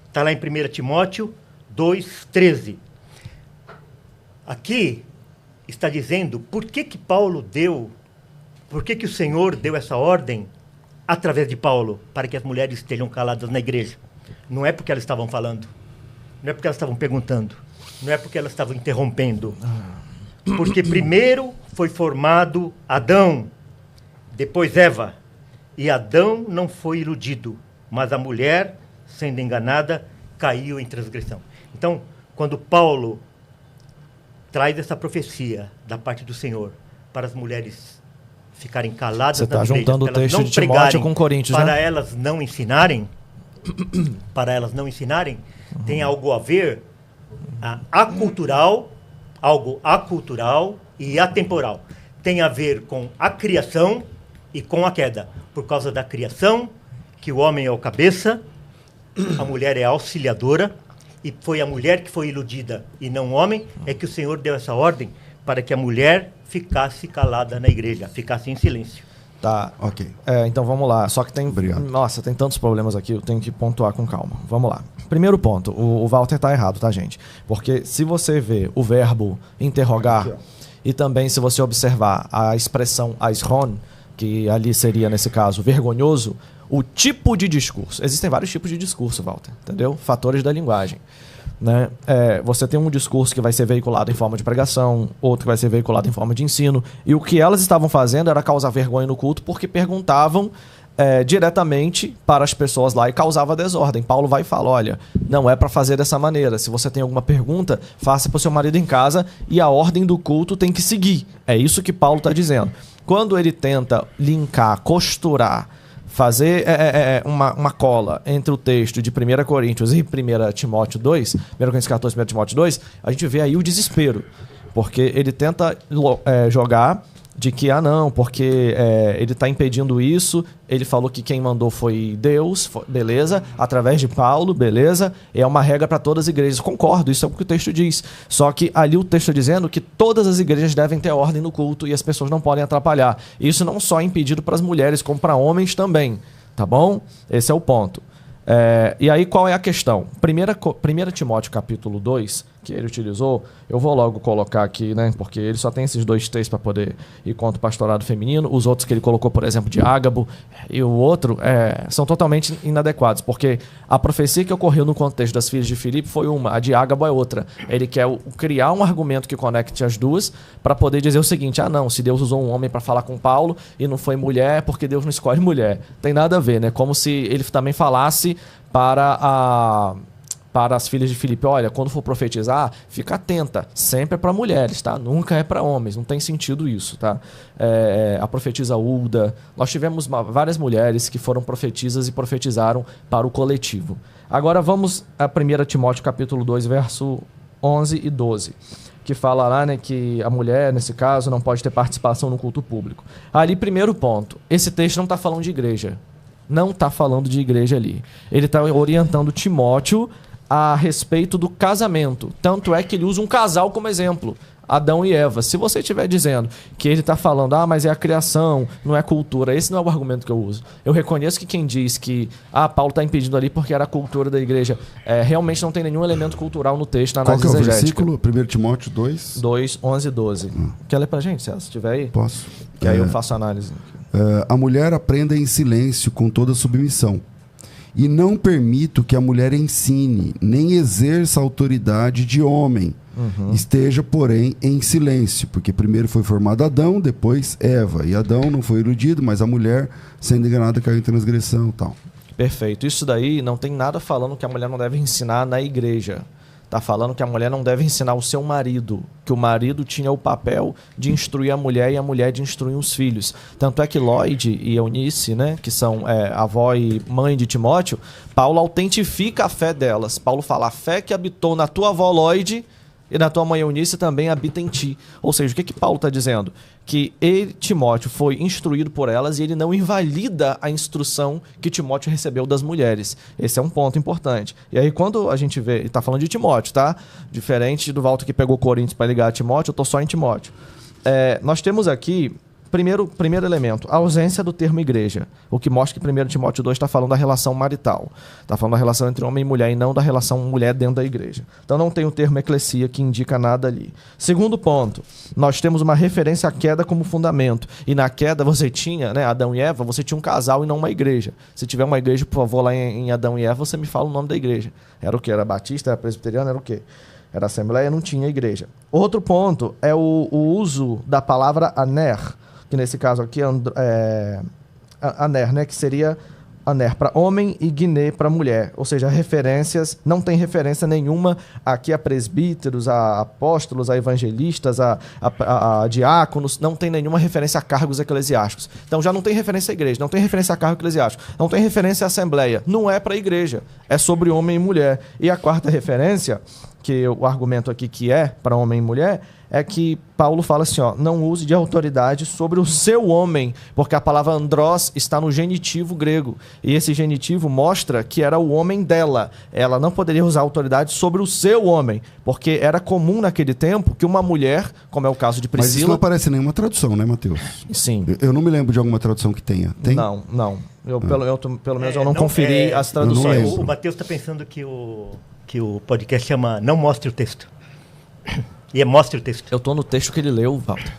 Está lá em 1 Timóteo 2,13. Aqui está dizendo por que o Senhor deu essa ordem através de Paulo, para que as mulheres estejam caladas na igreja. Não é porque elas estavam falando, não é porque elas estavam perguntando, não é porque elas estavam interrompendo. Porque primeiro foi formado Adão, depois Eva, e Adão não foi iludido, mas a mulher, sendo enganada, caiu em transgressão. Então, quando Paulo traz essa profecia da parte do Senhor para as mulheres ficarem caladas. Você está juntando o texto de Timóteo com Coríntios, para né? elas não ensinarem, tem algo a ver algo acultural e atemporal. Tem a ver com a criação e com a queda. Por causa da criação, que o homem é o cabeça, a mulher é a auxiliadora, e foi a mulher que foi iludida e não o homem, é que o Senhor deu essa ordem para que a mulher ficasse calada na igreja, ficasse em silêncio. Tá. Ok. Então vamos lá. Só que tem... Obrigado. Nossa, tem tantos problemas aqui, eu tenho que pontuar com calma. Vamos lá. Primeiro ponto, o Walter tá errado, tá, gente? Porque se você vê o verbo interrogar, e também se você observar a expressão aisron, que ali seria, nesse caso, vergonhoso, o tipo de discurso. Existem vários tipos de discurso, Walter, entendeu? Fatores da linguagem. Né? Você tem um discurso que vai ser veiculado em forma de pregação, outro que vai ser veiculado em forma de ensino, e o que elas estavam fazendo era causar vergonha no culto porque perguntavam diretamente para as pessoas lá e causava desordem. Paulo vai e fala, olha, não é para fazer dessa maneira, se você tem alguma pergunta, faça para o seu marido em casa e a ordem do culto tem que seguir. É isso que Paulo está dizendo. Quando ele tenta linkar, costurar, fazer uma cola entre o texto de 1 Coríntios e 1 Timóteo 2, 1 Coríntios 14 e 1 Timóteo 2, a gente vê aí o desespero. Porque ele tenta jogar de que, não, porque ele está impedindo isso, ele falou que quem mandou foi Deus, beleza, através de Paulo, beleza, é uma regra para todas as igrejas, concordo, isso é o que o texto diz, só que ali o texto está dizendo que todas as igrejas devem ter ordem no culto e as pessoas não podem atrapalhar, isso não só é impedido para as mulheres, como para homens também, tá bom? Esse é o ponto. E aí qual é a questão? 1 Timóteo capítulo 2, que ele utilizou, eu vou logo colocar aqui, né? Porque ele só tem esses dois textos para poder ir contra o pastorado feminino. Os outros que ele colocou, por exemplo, de Ágabo e o outro, são totalmente inadequados, porque a profecia que ocorreu no contexto das filhas de Filipe foi uma, a de Ágabo é outra. Ele quer criar um argumento que conecte as duas para poder dizer o seguinte, não, se Deus usou um homem para falar com Paulo e não foi mulher, porque Deus não escolhe mulher. Tem nada a ver, né? Como se ele também falasse para as filhas de Filipe, olha, quando for profetizar, fica atenta, sempre é para mulheres, tá? Nunca é para homens, não tem sentido isso, tá? A profetisa Hulda, nós tivemos várias mulheres que foram profetisas e profetizaram para o coletivo. Agora vamos a 1 Timóteo capítulo 2, verso 11 e 12, que fala lá, né, que a mulher, nesse caso, não pode ter participação no culto público. Ali, primeiro ponto, esse texto não está falando de igreja, não está falando de igreja ali. Ele está orientando Timóteo a respeito do casamento. Tanto é que ele usa um casal como exemplo, Adão e Eva. Se você estiver dizendo que ele está falando, mas é a criação, não é cultura, esse não é o argumento que eu uso. Eu reconheço que quem diz que Paulo está impedindo ali porque era a cultura da igreja, realmente não tem nenhum elemento cultural no texto, na análise exegética. Qual que é o versículo? 1 Timóteo 2? 2, 11 e 12. Quer ler pra gente, César, se tiver aí? Posso. Que aí eu faço análise. A mulher aprenda em silêncio com toda submissão. E não permito que a mulher ensine, nem exerça autoridade de homem. Esteja, porém, em silêncio, porque primeiro foi formado Adão, depois Eva. E Adão não foi iludido, mas a mulher, sendo enganada, caiu em transgressão e tal. Perfeito. Isso daí não tem nada falando que a mulher não deve ensinar na igreja. Está falando que a mulher não deve ensinar o seu marido, que o marido tinha o papel de instruir a mulher e a mulher de instruir os filhos. Tanto é que Lloyd e Eunice, né, que são avó e mãe de Timóteo, Paulo autentifica a fé delas. Paulo fala, a fé que habitou na tua avó Lloyd e na tua mãe Eunice também habita em ti. Ou seja, o que Paulo está dizendo? Que Timóteo foi instruído por elas e ele não invalida a instrução que Timóteo recebeu das mulheres. Esse é um ponto importante. E aí quando a gente vê, ele está falando de Timóteo, tá? Diferente do Walter que pegou Coríntios para ligar a Timóteo, eu estou só em Timóteo. Nós temos aqui, primeiro elemento, a ausência do termo igreja, o que mostra que 1 Timóteo 2 está falando da relação marital, está falando da relação entre homem e mulher e não da relação mulher dentro da igreja. Então não tem o termo eclesia que indica nada ali. Segundo ponto, nós temos uma referência à queda como fundamento, e na queda você tinha, né, Adão e Eva, você tinha um casal e não uma igreja. Se tiver uma igreja, por favor, lá em Adão e Eva, você me fala o nome da igreja. Era o quê? Era batista, era presbiteriano, era o quê? Era assembleia, não tinha igreja. Outro ponto é o uso da palavra aner, que nesse caso aqui é aner, né, que seria aner para homem e guiné para mulher. Ou seja, referências, não tem referência nenhuma aqui a presbíteros, a apóstolos, a evangelistas, a diáconos, não tem nenhuma referência a cargos eclesiásticos. Então já não tem referência à igreja, não tem referência a cargo eclesiástico, não tem referência à assembleia, não é para a igreja, é sobre homem e mulher. E a quarta referência, que o argumento aqui que é para homem e mulher, é que Paulo fala assim, ó, não use de autoridade sobre o seu homem, porque a palavra andrós está no genitivo grego, e esse genitivo mostra que era o homem dela. Ela não poderia usar autoridade sobre o seu homem, porque era comum naquele tempo que uma mulher, como é o caso de Priscila... Mas isso não aparece em nenhuma tradução, né, Mateus? Sim. Eu não me lembro de alguma tradução que tenha. Tem? Não. Pelo menos eu não conferi as traduções. O Mateus está pensando que o podcast chama Não Mostre o Texto. E mostre o texto. Eu tô no texto que ele leu, Walter.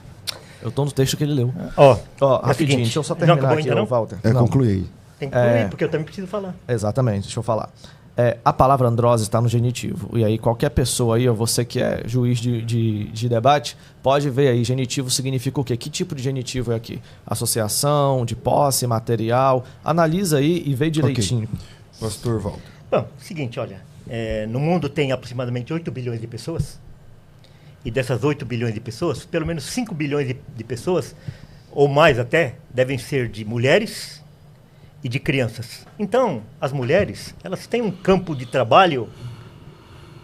Rapidinho, deixa eu só terminar aqui, Walter. Concluí. Tem que concluir, porque eu também preciso falar. Exatamente, deixa eu falar. A palavra androse está no genitivo. E aí qualquer pessoa aí, você que é juiz de debate, pode ver aí, genitivo significa o quê? Que tipo de genitivo é aqui? Associação, de posse, material. Analisa aí e vê direitinho. Okay. Pastor Walter. Bom, seguinte, olha. No mundo tem aproximadamente 8 bilhões de pessoas. E dessas 8 bilhões de pessoas, pelo menos 5 bilhões de pessoas, ou mais até, devem ser de mulheres e de crianças. Então, as mulheres, elas têm um campo de trabalho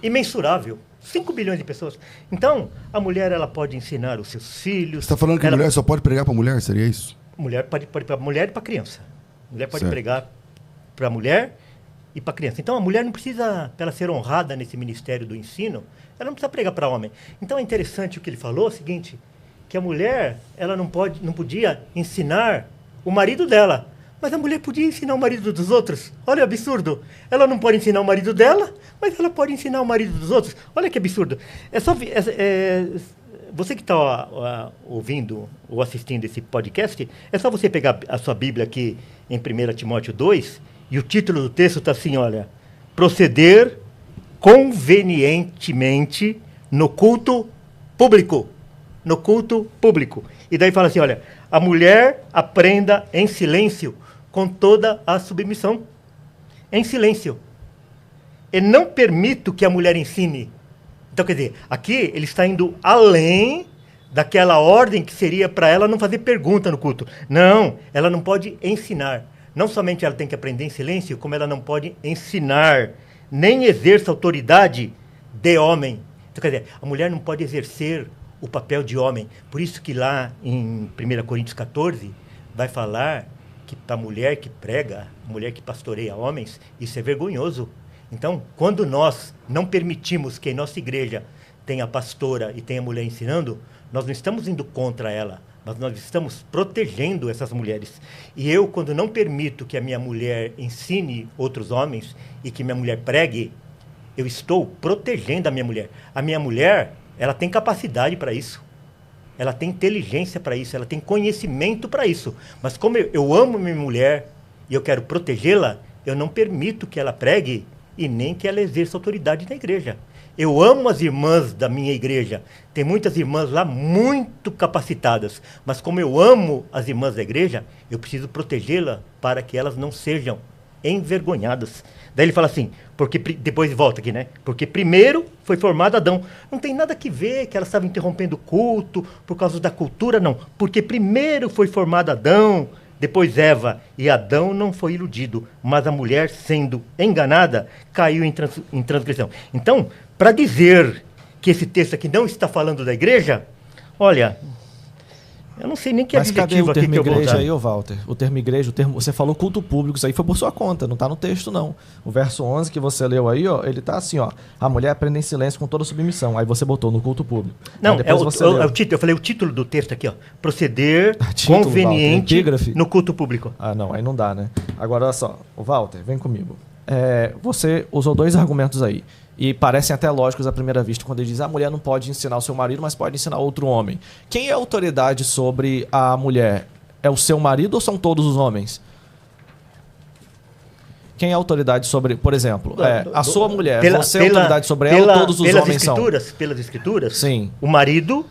imensurável. 5 bilhões de pessoas. Então, a mulher, ela pode ensinar os seus filhos... Você está falando que a mulher só pode pregar para mulher? Seria isso? Mulher pode para mulher e para criança. Mulher pode pregar para mulher e para criança. Então, a mulher não precisa, para ela ser honrada nesse ministério do ensino, ela não precisa pregar para homem. Então, é interessante o que ele falou, é o seguinte, que a mulher, ela não podia ensinar o marido dela, mas a mulher podia ensinar o marido dos outros. Olha o absurdo. Ela não pode ensinar o marido dela, mas ela pode ensinar o marido dos outros. Olha que absurdo. Você que está ouvindo ou assistindo esse podcast, é só você pegar a sua Bíblia aqui em 1 Timóteo 2, e o título do texto está assim, olha, proceder convenientemente no culto público. No culto público. E daí fala assim, olha, a mulher aprenda em silêncio com toda a submissão. Em silêncio. E não permito que a mulher ensine. Então, quer dizer, aqui ele está indo além daquela ordem que seria para ela não fazer pergunta no culto. Não, ela não pode ensinar. Não somente ela tem que aprender em silêncio, como ela não pode ensinar, nem exerce autoridade de homem. Então, quer dizer, a mulher não pode exercer o papel de homem. Por isso que lá em 1 Coríntios 14, vai falar que para a mulher que prega, mulher que pastoreia homens, isso é vergonhoso. Então, quando nós não permitimos que em nossa igreja tenha pastora e tenha mulher ensinando, nós não estamos indo contra ela, mas nós estamos protegendo essas mulheres. E eu, quando não permito que a minha mulher ensine outros homens e que minha mulher pregue, eu estou protegendo a minha mulher. A minha mulher, ela tem capacidade para isso. Ela tem inteligência para isso, ela tem conhecimento para isso. Mas como eu amo minha mulher e eu quero protegê-la, eu não permito que ela pregue e nem que ela exerça autoridade na igreja. Eu amo as irmãs da minha igreja. Tem muitas irmãs lá muito capacitadas. Mas como eu amo as irmãs da igreja, eu preciso protegê-la para que elas não sejam envergonhadas. Daí ele fala assim, porque depois volta aqui, né? Porque primeiro foi formado Adão. Não tem nada que ver que ela estava interrompendo o culto por causa da cultura, não. Porque primeiro foi formado Adão, depois Eva, e Adão não foi iludido, mas a mulher, sendo enganada, caiu em transgressão. Então, para dizer que esse texto aqui não está falando da igreja, olha, eu não sei nem que adjetivo aqui que eu vou usar. Mas cadê o termo igreja aí, ô Walter? O termo igreja, você falou culto público, isso aí foi por sua conta, não está no texto, não. O verso 11 que você leu aí, ó, ele está assim, ó, a mulher aprende em silêncio com toda submissão. Aí você botou no culto público. Não, é o título, eu falei o título do texto aqui, ó, proceder título, conveniente Walter, no culto público. Ah, não, aí não dá, né? Agora, olha só, o Walter, vem comigo. Você usou dois argumentos aí. E parecem até lógicos à primeira vista, quando ele diz a mulher não pode ensinar o seu marido, mas pode ensinar outro homem. Quem é a autoridade sobre a mulher? É o seu marido ou são todos os homens? Quem é a autoridade sobre, por exemplo, a sua mulher, você é a autoridade sobre ela ou todos os homens são? Pelas escrituras, sim, o marido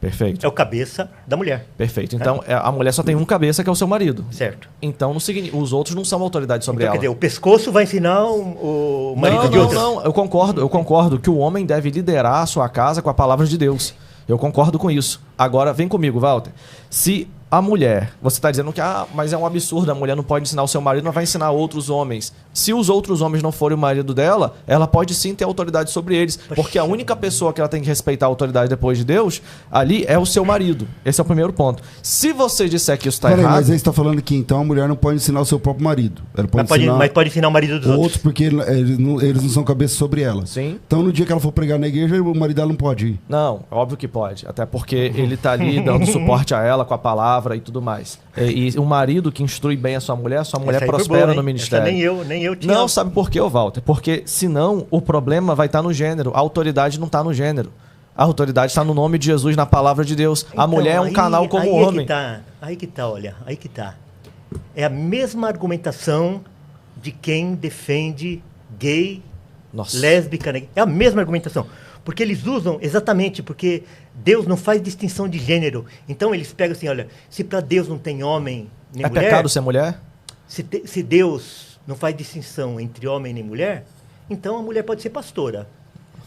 Perfeito. É o cabeça da mulher. Perfeito. Então, a mulher só tem um cabeça, que é o seu marido. Certo. Então, os outros não são autoridade sobre Então, ela. quer dizer, o pescoço vai ensinar o marido de outras. Não, eu concordo que o homem deve liderar a sua casa com a palavra de Deus. Eu concordo com isso. Agora, vem comigo, Walter. Se a mulher, você está dizendo que mas é um absurdo, a mulher não pode ensinar o seu marido, não vai ensinar outros homens. Se os outros homens não forem o marido dela, ela pode sim ter autoridade sobre eles, porque a única pessoa que ela tem que respeitar a autoridade depois de Deus, ali é o seu marido. Esse é o primeiro ponto. Se você disser que isso está errado... Mas aí você está falando que então a mulher não pode ensinar o seu próprio marido. Ela pode mas pode ensinar o marido dos outros. Porque eles não são cabeça sobre ela. Sim. Então no dia que ela for pregar na igreja, o marido dela não pode ir. Não, óbvio que pode. Até porque ele está ali dando suporte a ela com a palavra e tudo mais. E o marido que instrui bem a sua mulher prospera boa, no ministério. Essa nem eu tinha. Não, sabe por quê, Walter? Porque senão o problema vai estar no gênero. A autoridade não está no gênero. A autoridade está no nome de Jesus, na palavra de Deus. Então, a mulher é um canal como o homem. Aí que tá. É a mesma argumentação de quem defende gay, lésbica. Né? É a mesma argumentação. Porque eles usam exatamente, porque Deus não faz distinção de gênero. Então eles pegam assim, olha, se para Deus não tem homem nem mulher... É pecado ser mulher? Se Deus não faz distinção entre homem nem mulher, então a mulher pode ser pastora.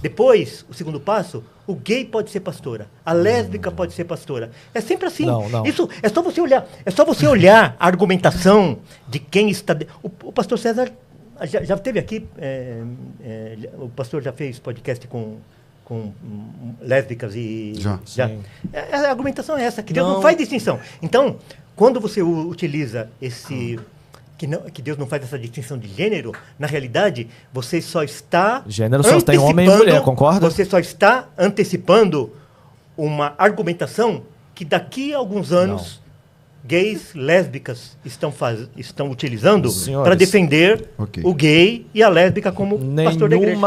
Depois, o segundo passo, o gay pode ser pastora, a lésbica pode ser pastora. É sempre assim. Não. Isso é só você olhar a argumentação de quem está... O pastor César já esteve aqui, o pastor já fez podcast com lésbicas e... Já. A argumentação é essa, que Deus não faz distinção. Então, quando você utiliza esse... Que Deus não faz essa distinção de gênero, na realidade, você só está... Gênero só tem homem e mulher, concorda? Você só está antecipando uma argumentação que daqui a alguns anos... gays, lésbicas estão utilizando para defender o gay e a lésbica como pastor da igreja.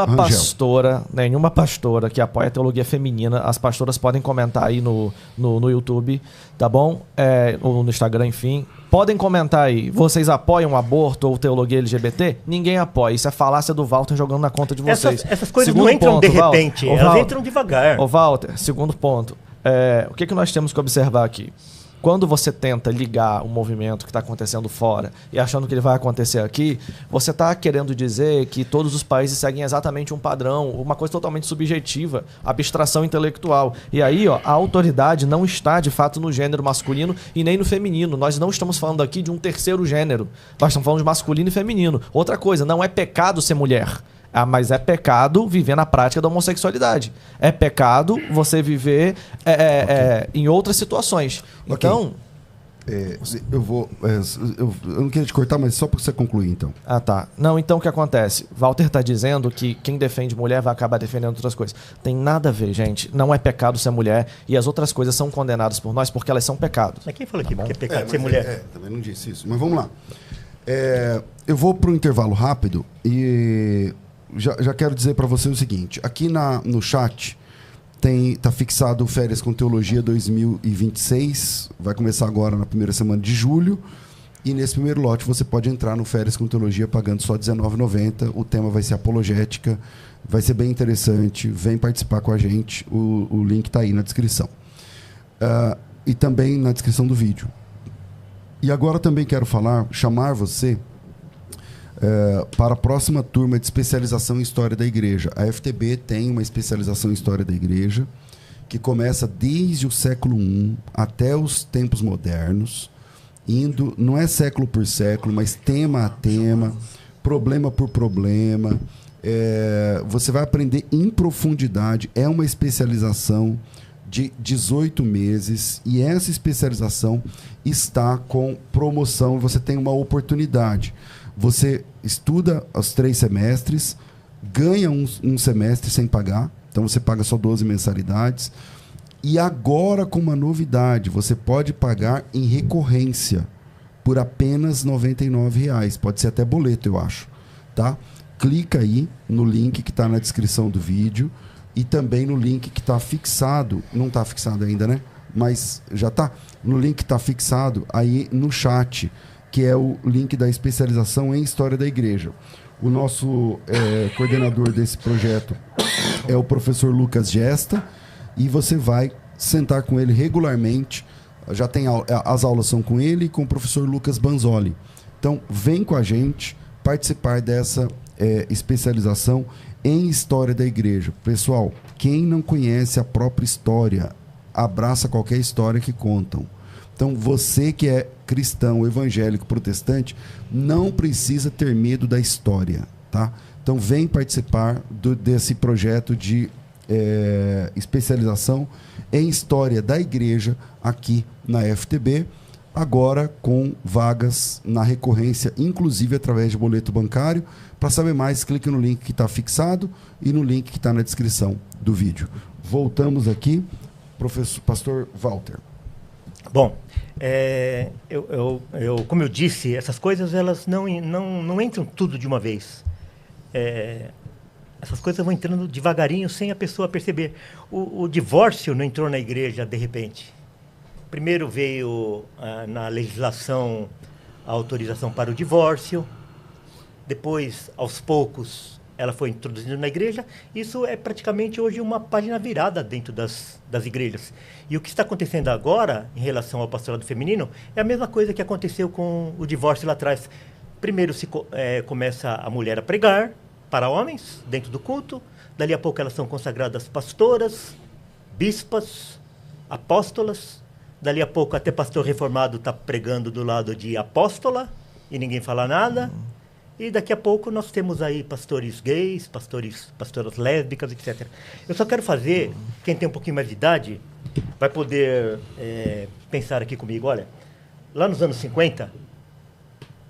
Nenhuma pastora que apoia a teologia feminina, as pastoras podem comentar aí no YouTube, tá bom? Ou no Instagram, enfim. Podem comentar aí, vocês apoiam aborto ou teologia LGBT? Ninguém apoia, isso é falácia do Walter jogando na conta de vocês. Essas coisas não entram de repente, elas entram devagar. Ô Walter, segundo ponto, o que nós temos que observar aqui? Quando você tenta ligar o movimento que está acontecendo fora e achando que ele vai acontecer aqui, você está querendo dizer que todos os países seguem exatamente um padrão, uma coisa totalmente subjetiva, abstração intelectual. E aí, a autoridade não está, de fato, no gênero masculino e nem no feminino. Nós não estamos falando aqui de um terceiro gênero. Nós estamos falando de masculino e feminino. Outra coisa, não é pecado ser mulher. Mas é pecado viver na prática da homossexualidade. É pecado você viver em outras situações. Então... eu não queria te cortar, mas só para você concluir, então. Ah, tá. Não, então o que acontece? Walter está dizendo que quem defende mulher vai acabar defendendo outras coisas. Tem nada a ver, gente. Não é pecado ser mulher e as outras coisas são condenadas por nós porque elas são pecados. Mas quem falou aqui que é pecado ser mulher? Também não disse isso. Mas vamos lá. Eu vou para um intervalo rápido e... Já quero dizer para você o seguinte, aqui no chat tá fixado Férias com Teologia 2026, vai começar agora na primeira semana de julho, e nesse primeiro lote você pode entrar no Férias com Teologia pagando só R$19,90, o tema vai ser apologética, vai ser bem interessante, vem participar com a gente, o link está aí na descrição. E também na descrição do vídeo. E agora também quero chamar você... para a próxima turma de especialização em História da Igreja. A FTB tem uma especialização em História da Igreja que começa desde o século I até os tempos modernos, indo, não é século por século, mas tema a tema, problema por problema. Você vai aprender em profundidade, é uma especialização de 18 meses e essa especialização está com promoção, você tem uma oportunidade. Você estuda os 3 semestres, ganha um semestre sem pagar, então você paga só 12 mensalidades. E agora, com uma novidade, você pode pagar em recorrência por apenas R$ 99,00. Pode ser até boleto, eu acho. Tá? Clica aí no link que está na descrição do vídeo e também no link que está fixado, não está fixado ainda, né? Mas já está. No link que está fixado aí no chat, que é o link da especialização em História da Igreja. O nosso coordenador desse projeto é o professor Lucas Gesta, e você vai sentar com ele regularmente. Já tem as aulas são com ele e com o professor Lucas Banzoli. Então, vem com a gente participar dessa especialização em história da igreja. Pessoal, quem não conhece a própria história, abraça qualquer história que contam. Então, você que é cristão, evangélico, protestante, não precisa ter medo da história, tá? Então, vem participar desse projeto de especialização em história da igreja aqui na FTB, agora com vagas na recorrência, inclusive através de boleto bancário. Para saber mais, clique no link que está fixado e no link que está na descrição do vídeo. Voltamos aqui, pastor Walter. Bom, como eu disse, essas coisas elas não entram tudo de uma vez. Essas coisas vão entrando devagarinho, sem a pessoa perceber. O divórcio não entrou na igreja de repente. Primeiro veio na legislação a autorização para o divórcio. Depois, aos poucos, ela foi introduzida na igreja. Isso é praticamente hoje uma página virada dentro das igrejas. E o que está acontecendo agora, em relação ao pastorado feminino, é a mesma coisa que aconteceu com o divórcio lá atrás. Primeiro começa a mulher a pregar para homens, dentro do culto. Dali a pouco elas são consagradas pastoras, bispas, apóstolas. Dali a pouco até pastor reformado está pregando do lado de apóstola e ninguém fala nada. E daqui a pouco nós temos aí pastores gays, pastoras lésbicas, etc. Eu só quero fazer, quem tem um pouquinho mais de idade, vai poder pensar aqui comigo. Olha, lá nos anos 50,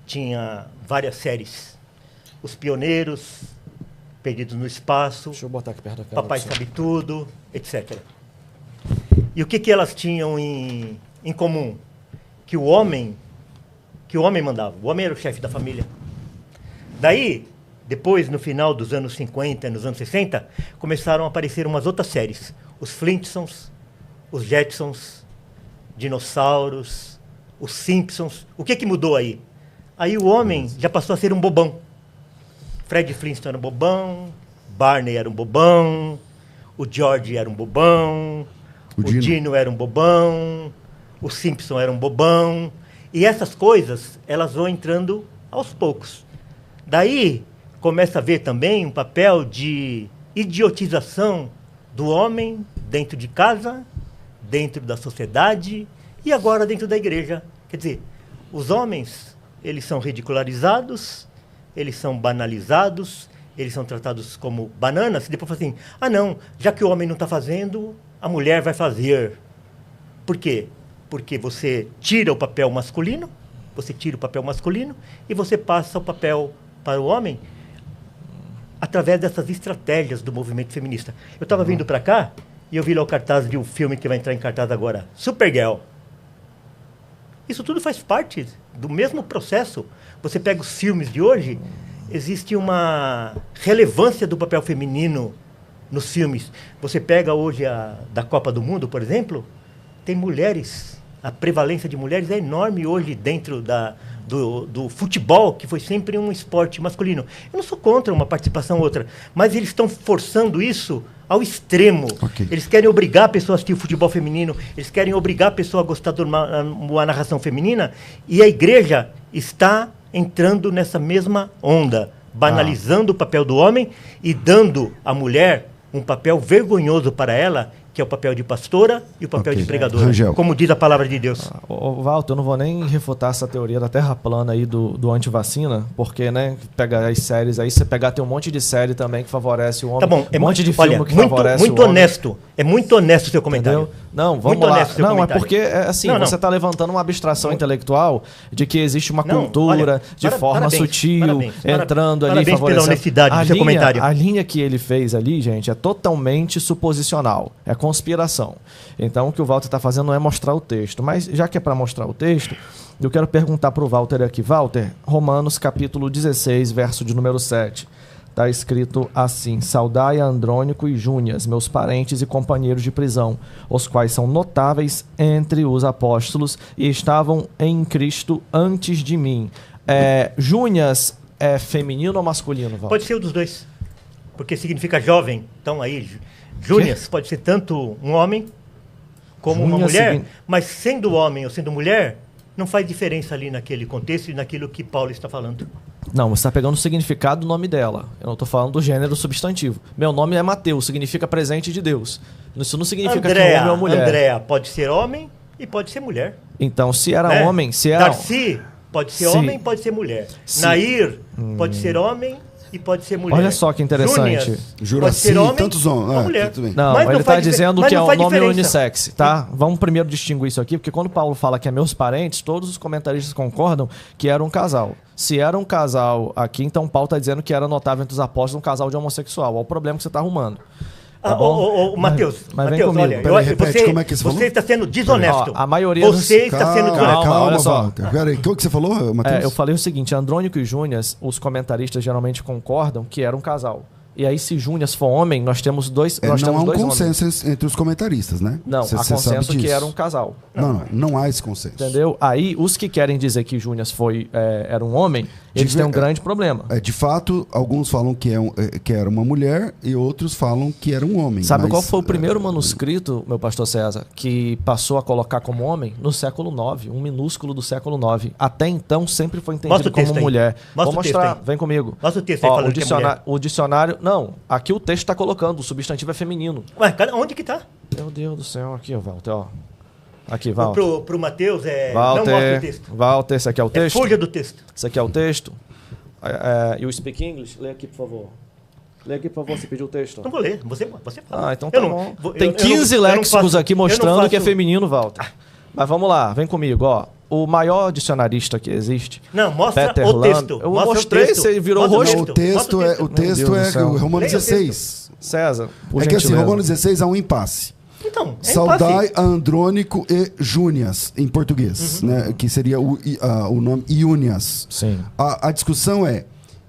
tinha várias séries. Os Pioneiros, Perdidos no Espaço, deixa eu botar aqui perto da câmera, Papai Sabe Tudo, etc. E o que elas tinham em comum? Que o homem mandava. O homem era o chefe da família. Daí, depois, no final dos anos 50, nos anos 60, começaram a aparecer umas outras séries. Os Flintstones, os Jetsons, Dinossauros, os Simpsons. O que mudou aí? Aí o homem já passou a ser um bobão. Fred Flintstone era um bobão, Barney era um bobão, o George era um bobão, o Dino era um bobão, o Simpson era um bobão. E essas coisas, elas vão entrando aos poucos. Daí, começa a ver também um papel de idiotização do homem dentro de casa, dentro da sociedade e agora dentro da igreja. Quer dizer, os homens, eles são ridicularizados, eles são banalizados, eles são tratados como bananas, e depois fala assim, não, já que o homem não está fazendo, a mulher vai fazer. Por quê? Porque você tira o papel masculino e você passa o papel para o homem através dessas estratégias do movimento feminista. Eu estava vindo para cá e eu vi lá o cartaz de um filme que vai entrar em cartaz agora, Supergirl. Isso tudo faz parte do mesmo processo. Você pega os filmes de hoje, existe uma relevância do papel feminino nos filmes. Você pega hoje da Copa do Mundo, por exemplo, tem mulheres. A prevalência de mulheres é enorme hoje dentro do futebol, que foi sempre um esporte masculino. Eu não sou contra uma participação ou outra, mas eles estão forçando isso ao extremo. Okay. Eles querem obrigar a pessoa a assistir o futebol feminino, eles querem obrigar a pessoa a gostar de uma narração feminina, e a igreja está entrando nessa mesma onda, banalizando o papel do homem e dando à mulher um papel vergonhoso para ela, que é o papel de pastora e o papel de pregadora, como diz a palavra de Deus. Walter, eu não vou nem refutar essa teoria da terra plana aí do antivacina, porque, né, pega as séries aí, você pegar, tem um monte de série também que favorece o homem, tá bom, um monte de filme que favorece muito o homem. Honesto, é muito honesto o seu comentário. Entendeu? Não, vamos lá. Não, é porque, assim, você está levantando uma abstração intelectual de que existe uma cultura de forma sutil, entrando ali, favorecendo. Pela honestidade do seu comentário. A linha que ele fez ali, gente, é totalmente suposicional, é conspiração. Então, o que o Walter está fazendo não é mostrar o texto. Mas, já que é para mostrar o texto, eu quero perguntar para o Walter aqui. Walter, Romanos capítulo 16, verso de número 7. Está escrito assim: saudai a Andrônico e Júnias, meus parentes e companheiros de prisão, os quais são notáveis entre os apóstolos e estavam em Cristo antes de mim. Júnias é feminino ou masculino, Walter? Pode ser um dos dois, porque significa jovem. Então aí, Júnias pode ser tanto um homem como uma Júnias mulher, mas sendo homem ou sendo mulher, não faz diferença ali naquele contexto e naquilo que Paulo está falando. Não, você está pegando o significado do nome dela. Eu não estou falando do gênero substantivo. Meu nome é Mateus, significa presente de Deus. Isso não significa que homem ou mulher. Andréa pode ser homem e pode ser mulher. Então, se era Né? homem, se era... Darcy pode ser homem, pode ser mulher. Nair pode ser homem e pode ser mulher. Olha só que interessante. Júnias Juraci, pode ser homem tantos ou homens. mulher. Tudo bem. Não, Mas ele está faz dizendo mas que é não um faz nome diferença. unissex, tá? Vamos primeiro distinguir isso aqui, porque quando Paulo fala que é meus parentes, todos os comentaristas concordam que era um casal. Se era um casal aqui, então Paulo está dizendo que era notável entre os apóstolos um casal de homossexual. Olha o problema que você está arrumando. Tá bom? Matheus, mas vem Matheus, comigo. olha, Peraí, repete, como é que você falou? está sendo desonesto. Ó, a maioria dos- Você está sendo desonesto. Calma, olha só. Walter. Peraí, o que você falou, Matheus? Eu falei o seguinte, Andrônico e Júnias, os comentaristas geralmente concordam que era um casal. E aí, se Júnias for homem, nós temos dois, nós não temos há um dois homens. consenso entre os comentaristas, né? Não, Cê há sabe consenso que disso. era um casal. Não há esse consenso. Entendeu? Aí, os que querem dizer que Júnias era um homem, eles têm um grande problema. De fato, alguns falam que era uma mulher e outros falam que era um homem. Sabe mas, qual foi o primeiro manuscrito, meu pastor César, que passou a colocar como homem? No século IX, um minúsculo do século IX. Até então, sempre foi Mostra entendido o texto como aí. mulher. Mostra Vou o texto mostrar, aí. vem comigo. Mostra o texto aí falando que é mulher. O dicionário... Não, aqui o texto está colocando, o substantivo é feminino. Ué, onde que tá? Meu Deus do céu, aqui, ó, Walter, ó. Aqui, Walter. Pro Matheus, não mostra o texto. Walter, esse aqui é o texto? Fuja do texto. Esse aqui é o texto. E o Speak English? Lê aqui, por favor. Lê aqui, por favor, você pediu o texto. Não vou ler, você fala. Ah, então tá Eu não- bom. vou- Tem eu não- 15 eu não léxicos faço- aqui eu não mostrando que é faço- feminino, Walter. Mas vamos lá, vem comigo, ó. O maior dicionarista que existe, Não, mostra Peter o Land. texto. Eu Mostra o mostrei, texto. você virou Mostra rosto. O texto Mostra é, o texto Deus do é céu. o Romanos Leia o texto. 16. César, por É que assim, gentileza. Romanos 16 há um impasse. Então, é Saudai impasse. a Andrônico e Júnias, em português, né? Que seria o nome Iúnias. Sim. A discussão é,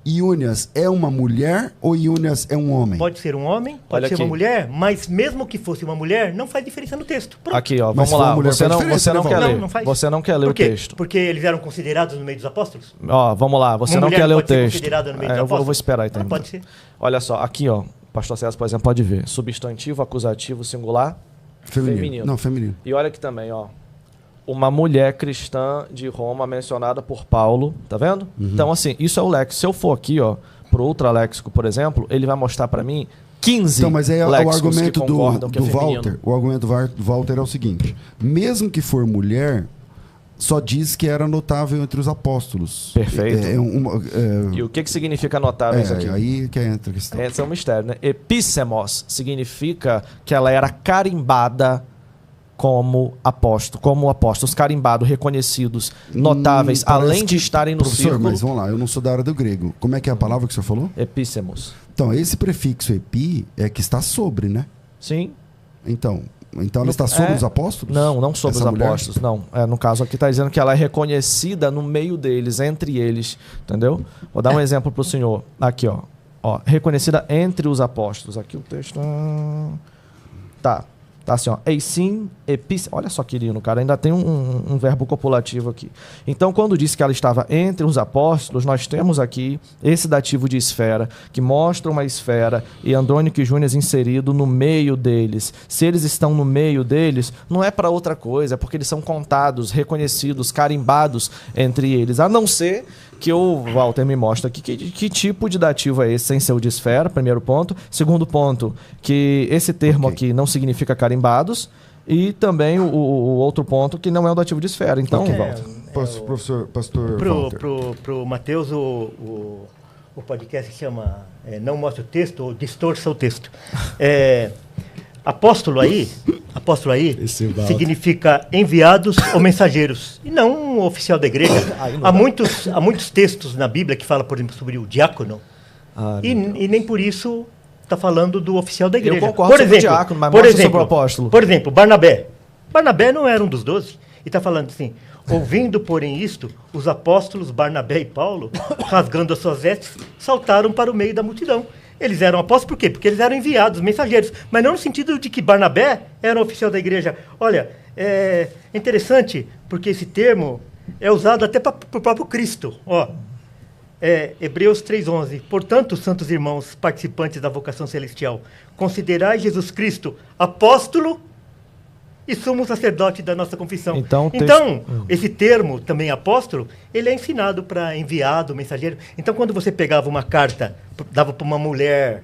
Iúnias é uma mulher ou Iúnias é um homem? Pode ser um homem, pode Olha ser aqui. uma mulher, mas mesmo que fosse uma mulher, não faz diferença no texto. Pronto. Aqui, ó, Mas vamos se for lá. mulher, Você faz não, diferença, você não né, quer Walter? ler. Não faz. Você não quer ler Por o quê? texto. Porque eles eram considerados no meio dos apóstolos? Ó, vamos lá. Você Uma não mulher quer ler o pode ser texto. considerada no meio dos Eu vou apóstolos? esperar aí Ah, terminar. pode ser. Olha só, aqui, ó. Pastor César, por exemplo, pode ver. Substantivo, acusativo, singular. Feminino. Não, feminino. E olha aqui também, ó. Uma mulher cristã de Roma mencionada por Paulo, tá vendo? Então, assim, isso é o léxico. Se eu for aqui, ó, pro ultraléxico, por exemplo, ele vai mostrar pra mim 15 Então, mas aí o léxicos argumento que concordam que é do feminino. Walter, o argumento do Walter é o seguinte: mesmo que for mulher, só diz que era notável entre os apóstolos. Perfeito. É E o que significa notável isso aqui? aí que entra a questão. Esse é um mistério, né? Epísemos significa que ela era carimbada como apóstolos, carimbados, reconhecidos, notáveis, Parece além de que- estarem no Professor, círculo. mas vamos lá, eu não sou da área do grego. Como é que é a palavra que o senhor falou? Epísemos. Então, esse prefixo epi é que está sobre, né? Sim. Então ela está sobre É. os apóstolos? Não sobre Essa os mulher? apóstolos, não. No caso aqui está dizendo que ela é reconhecida no meio deles, entre eles, entendeu? Vou dar um exemplo para o senhor. Aqui, ó. Reconhecida entre os apóstolos. Aqui o texto... Tá assim, ó. Eisim, epis... Olha só, querido, cara, ainda tem um verbo copulativo aqui. Então, quando diz que ela estava entre os apóstolos, nós temos aqui esse dativo de esfera, que mostra uma esfera, e Andrônico e Júnias inserido no meio deles. Se eles estão no meio deles, não é para outra coisa, é porque eles são contados, reconhecidos, carimbados entre eles. A não ser que o Walter me mostra aqui que tipo de dativo é esse, sem ser o de esfera, primeiro ponto. Segundo ponto, que esse termo aqui não significa carimbados. E também o outro ponto, que não é o dativo de esfera. Então, Walter. Pastor Walter. Pro Matheus, o podcast chama Não Mostre o Texto ou Distorça o Texto. Apóstolo aí significa enviados ou mensageiros, e não um oficial da igreja. Há muitos textos na Bíblia que falam, por exemplo, sobre o diácono, e nem por isso está falando do oficial da igreja. Eu concordo sobre o diácono, mas mostra sobre o apóstolo. Por exemplo, Barnabé. Barnabé não era um dos 12, e está falando assim: ouvindo, porém, isto, os apóstolos Barnabé e Paulo, rasgando as suas vestes, saltaram para o meio da multidão. Eles eram apóstolos por quê? Porque eles eram enviados, mensageiros, mas não no sentido de que Barnabé era um oficial da igreja. Olha, é interessante, porque esse termo é usado até para o próprio Cristo. Hebreus 3,11. Portanto, santos irmãos, participantes da vocação celestial, considerai Jesus Cristo apóstolo e sumo sacerdote da nossa confissão. Então, esse termo, também apóstolo, ele é ensinado para enviado, mensageiro. Então, quando você pegava uma carta, dava para uma mulher,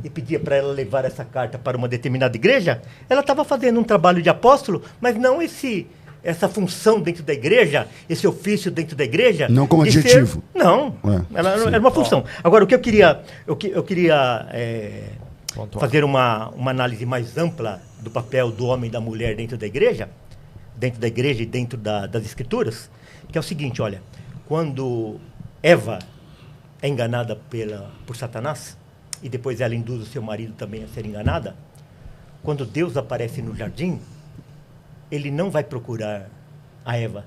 e pedia para ela levar essa carta para uma determinada igreja, ela estava fazendo um trabalho de apóstolo, mas não essa função dentro da igreja, esse ofício dentro da igreja. Não como adjetivo. Não, ela era uma função. Agora, o que eu queria fazer uma análise mais ampla do papel do homem e da mulher dentro da igreja e dentro das escrituras, que é o seguinte, olha, quando Eva é enganada por Satanás, e depois ela induz o seu marido também a ser enganada, quando Deus aparece no jardim, ele não vai procurar a Eva,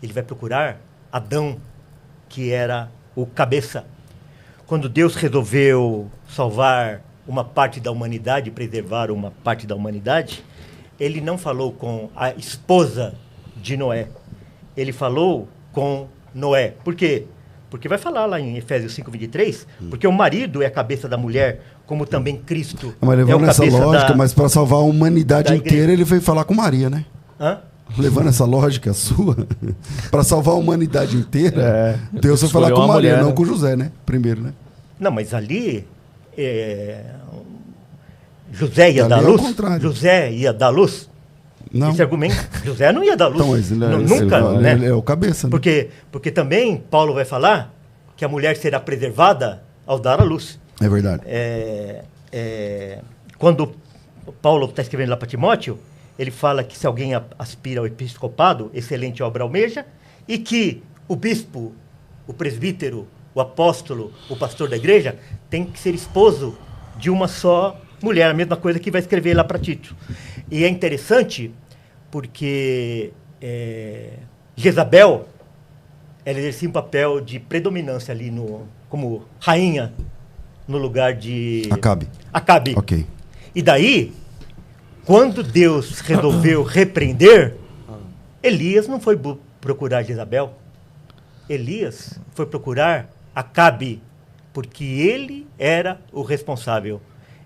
ele vai procurar Adão, que era o cabeça. Quando Deus resolveu salvar uma parte da humanidade, preservar uma parte da humanidade, ele não falou com a esposa de Noé, ele falou com Noé. Por quê? Porque vai falar lá em Efésios 5:23, porque o marido é a cabeça da mulher, como também Cristo mas levando é o essa cabeça lógica, mas para salvar a humanidade da inteira, ele veio falar com Maria, né? Hã? Levando essa lógica sua, para salvar a humanidade inteira, Deus vai falar escolheu com uma Maria, mulher, não né? com José, né? Primeiro, né? Não, mas ali José ia Ali dar é o luz? contrário. José ia dar luz? Não. Esse argumento, José não ia dar luz. Então, mas Nunca, né? ele é o cabeça, né? Porque também Paulo vai falar que a mulher será preservada ao dar a luz. É verdade. Quando Paulo está escrevendo lá para Timóteo, ele fala que se alguém aspira ao episcopado, excelente obra almeja, e que o bispo, o presbítero, o apóstolo, o pastor da igreja, tem que ser esposo de uma só mulher, a mesma coisa que vai escrever lá para Tito. E é interessante porque Jezabel, ela exercia um papel de predominância ali como rainha no lugar de Acabe. Ok. E daí, quando Deus resolveu repreender, Elias não foi procurar Jezabel. Elias foi procurar Acabe, porque ele era o responsável.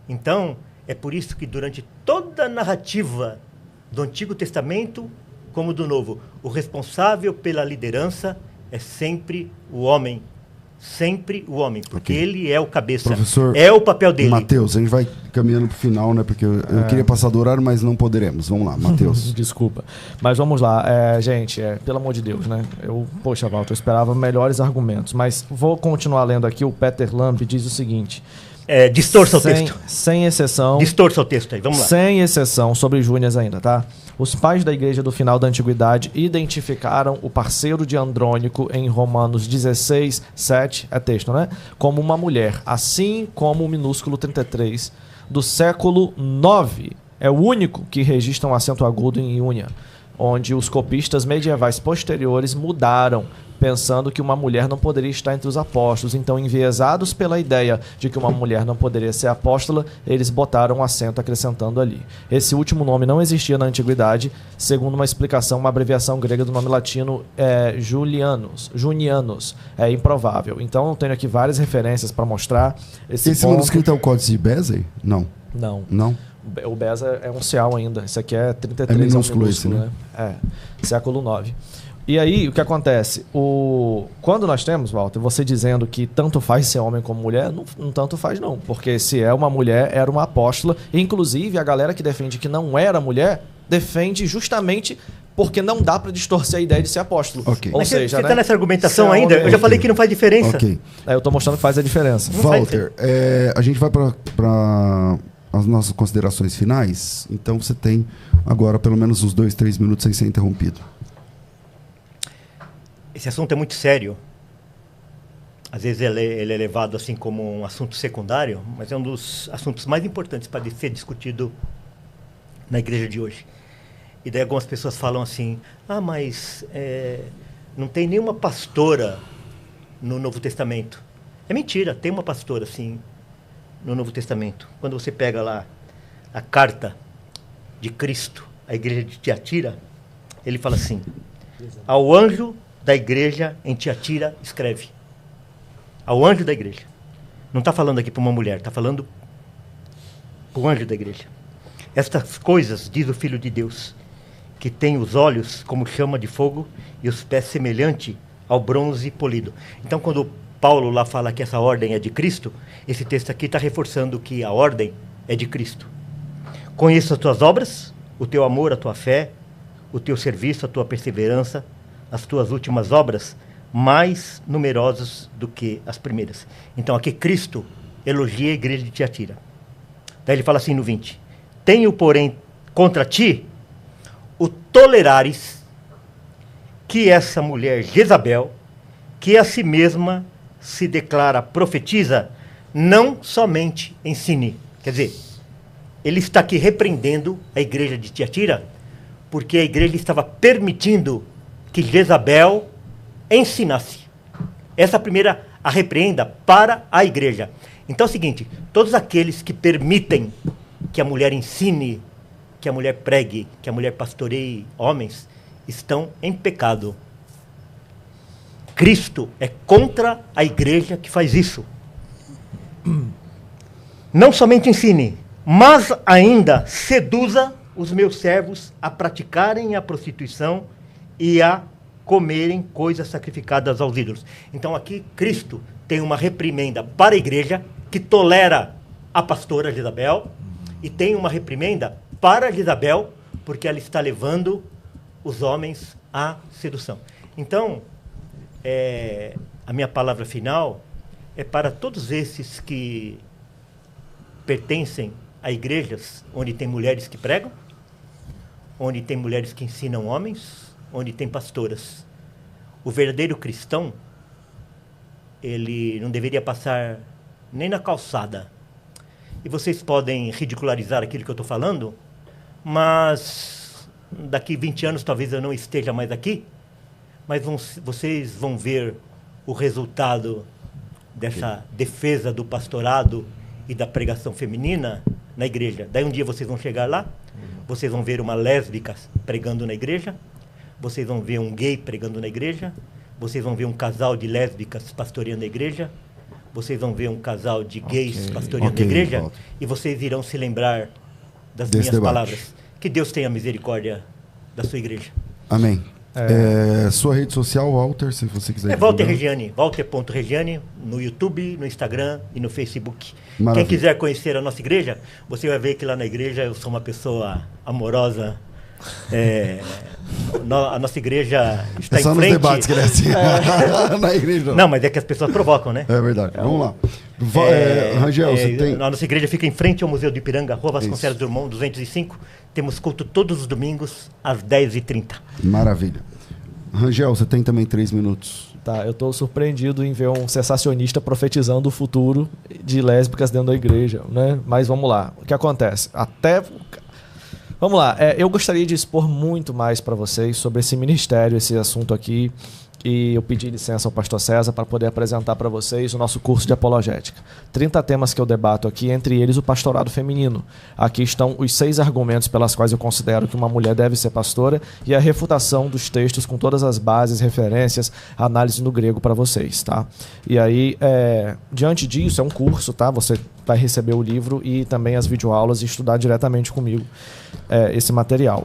Então, é por isso que durante toda a narrativa do Antigo Testamento, como do Novo, o responsável pela liderança é sempre o homem. Sempre o homem, porque ele é o cabeça. Professor, é o papel dele. Matheus, a gente vai caminhando para o final, né? Porque eu queria passar do horário, mas não poderemos. Vamos lá, Matheus. Desculpa. Mas vamos lá. Gente, pelo amor de Deus, né? Poxa, Walter, eu esperava melhores argumentos. Mas vou continuar lendo aqui. O Peter Lamb diz o seguinte... distorça o texto. Sem exceção. Distorça o texto aí, vamos lá. Sem exceção, sobre Júnias ainda, tá? Os pais da igreja do final da antiguidade identificaram o parceiro de Andrônico em Romanos 16, 7, é texto, né? Como uma mulher, assim como o minúsculo 33 do século 9. É o único que registra um acento agudo em Iúnia, onde os copistas medievais posteriores mudaram, pensando que uma mulher não poderia estar entre os apóstolos. Então, enviesados pela ideia de que uma mulher não poderia ser apóstola, eles botaram um acento acrescentando ali. Esse último nome não existia na antiguidade, segundo uma explicação, uma abreviação grega do nome latino Junianos. É improvável. Então, eu tenho aqui várias referências para mostrar esse manuscrito é o Códice de Bezer? Não. Não. O Beza é uncial ainda. Esse aqui é 33, é minúsculo esse, né? Século 9. E aí, o que acontece? Quando nós temos, Walter, você dizendo que tanto faz ser homem como mulher, não tanto faz não. Porque se é uma mulher, era uma apóstola. Inclusive, a galera que defende que não era mulher, defende justamente porque não dá para distorcer a ideia de ser apóstolo. Okay. Ou seja, você tá nessa argumentação ainda? Eu já falei que não faz diferença. Okay. Eu tô mostrando que faz a diferença. Walter, a gente vai para as nossas considerações finais. Então, você tem agora pelo menos uns 2, 3 minutos sem ser interrompido. Esse assunto é muito sério. Às vezes ele é levado assim como um assunto secundário, mas é um dos assuntos mais importantes para ser discutido na igreja de hoje. E daí algumas pessoas falam assim, mas não tem nenhuma pastora no Novo Testamento. É mentira, tem uma pastora, sim, no Novo Testamento. Quando você pega lá a carta de Cristo à igreja de Tiatira, ele fala assim, ao anjo da igreja em Tiatira, escreve. Ao anjo da igreja. Não está falando aqui para uma mulher, está falando para o anjo da igreja. Estas coisas, diz o Filho de Deus, que tem os olhos como chama de fogo e os pés semelhante ao bronze polido. Então, quando Paulo lá fala que essa ordem é de Cristo, esse texto aqui está reforçando que a ordem é de Cristo. Conheça as tuas obras, o teu amor, a tua fé, o teu serviço, a tua perseverança, as tuas últimas obras, mais numerosas do que as primeiras. Então, aqui Cristo elogia a igreja de Tiatira. Daí ele fala assim no 20: tenho, porém, contra ti o tolerares que essa mulher Jezabel, que a si mesma se declara profetiza, não somente ensine. Quer dizer, ele está aqui repreendendo a igreja de Tiatira, porque a igreja estava permitindo que Jezabel ensinasse. Essa primeira a repreenda para a igreja. Então é o seguinte, todos aqueles que permitem que a mulher ensine, que a mulher pregue, que a mulher pastoreie homens, estão em pecado. Cristo é contra a igreja que faz isso. Não somente ensine, mas ainda seduza os meus servos a praticarem a prostituição e a comerem coisas sacrificadas aos ídolos. Então aqui Cristo tem uma reprimenda para a igreja que tolera a pastora Jezabel, e tem uma reprimenda para Jezabel porque ela está levando os homens à sedução. Então, a minha palavra final é para todos esses que pertencem a igrejas onde tem mulheres que pregam, onde tem mulheres que ensinam homens, onde tem pastoras. O verdadeiro cristão, ele não deveria passar nem na calçada. E vocês podem ridicularizar aquilo que eu estou falando, mas daqui 20 anos talvez eu não esteja mais aqui, mas vocês vão ver o resultado dessa defesa do pastorado e da pregação feminina na igreja. Daí um dia vocês vão chegar lá, vocês vão ver uma lésbica pregando na igreja, vocês vão ver um gay pregando na igreja, vocês vão ver um casal de lésbicas pastoreando a igreja, vocês vão ver um casal de gays pastoreando a igreja, e vocês irão se lembrar das minhas palavras. Que Deus tenha misericórdia da sua igreja. Amém. Sua rede social, Walter, se você quiser. Walter Regiane, Walter.Regiane, no YouTube, no Instagram e no Facebook. Maravilha. Quem quiser conhecer a nossa igreja, você vai ver que lá na igreja eu sou uma pessoa amorosa. A nossa igreja está em frente. Só nos debates que ele é assim. Na igreja. Não, mas é que as pessoas provocam, né? É verdade. Vamos lá. Rangel, você tem... A nossa igreja fica em frente ao Museu do Ipiranga, Rua Vasconcelos Drummond, 205. Temos culto todos os domingos, às 10h30. Maravilha. Rangel, você tem também 3 minutos. Tá, eu estou surpreendido em ver um sensacionista profetizando o futuro de lésbicas dentro da igreja, né? Mas vamos lá. O que acontece? Vamos lá, eu gostaria de expor muito mais para vocês sobre esse ministério, esse assunto aqui, e eu pedi licença ao pastor César para poder apresentar para vocês o nosso curso de apologética. 30 temas que eu debato aqui, entre eles o pastorado feminino. Aqui estão os 6 argumentos pelas quais eu considero que uma mulher deve ser pastora e a refutação dos textos com todas as bases, referências, análise no grego para vocês, tá? E aí, diante disso, é um curso, tá? Você vai receber o livro e também as videoaulas e estudar diretamente comigo esse material.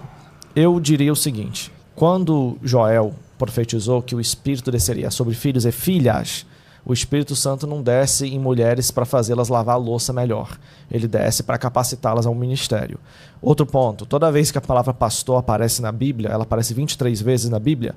Eu diria o seguinte: quando Joel profetizou que o Espírito desceria sobre filhos e filhas, o Espírito Santo não desce em mulheres para fazê-las lavar a louça melhor. Ele desce para capacitá-las ao ministério. Outro ponto: toda vez que a palavra pastor aparece na Bíblia, ela aparece 23 vezes na Bíblia,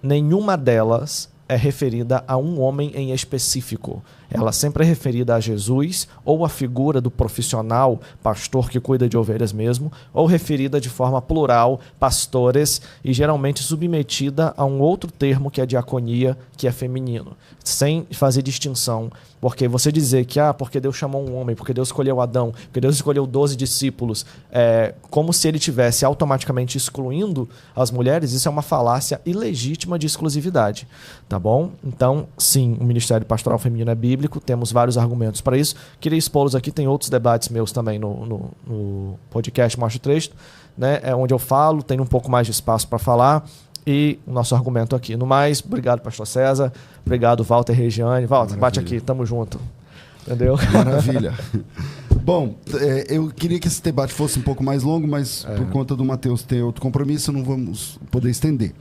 nenhuma delas é referida a um homem em específico. Ela sempre é referida a Jesus, ou a figura do profissional, pastor que cuida de ovelhas mesmo, ou referida de forma plural, pastores, e geralmente submetida a um outro termo que é diaconia, que é feminino, sem fazer distinção. Porque você dizer que, porque Deus chamou um homem, porque Deus escolheu Adão, porque Deus escolheu 12 discípulos, como se ele tivesse automaticamente excluindo as mulheres, isso é uma falácia ilegítima de exclusividade, tá bom? Então, sim, o Ministério Pastoral Feminino é bíblico, temos vários argumentos para isso. Queria expô-los aqui, tem outros debates meus também no podcast Mostra o Texto, né? Onde eu falo, tem um pouco mais de espaço para falar, e o nosso argumento aqui. No mais, obrigado, pastor César, obrigado, Walter Regiane. Walter, bate aqui, tamo junto. Entendeu? Maravilha. Bom, eu queria que esse debate fosse um pouco mais longo, mas por conta do Matheus ter outro compromisso, não vamos poder estender.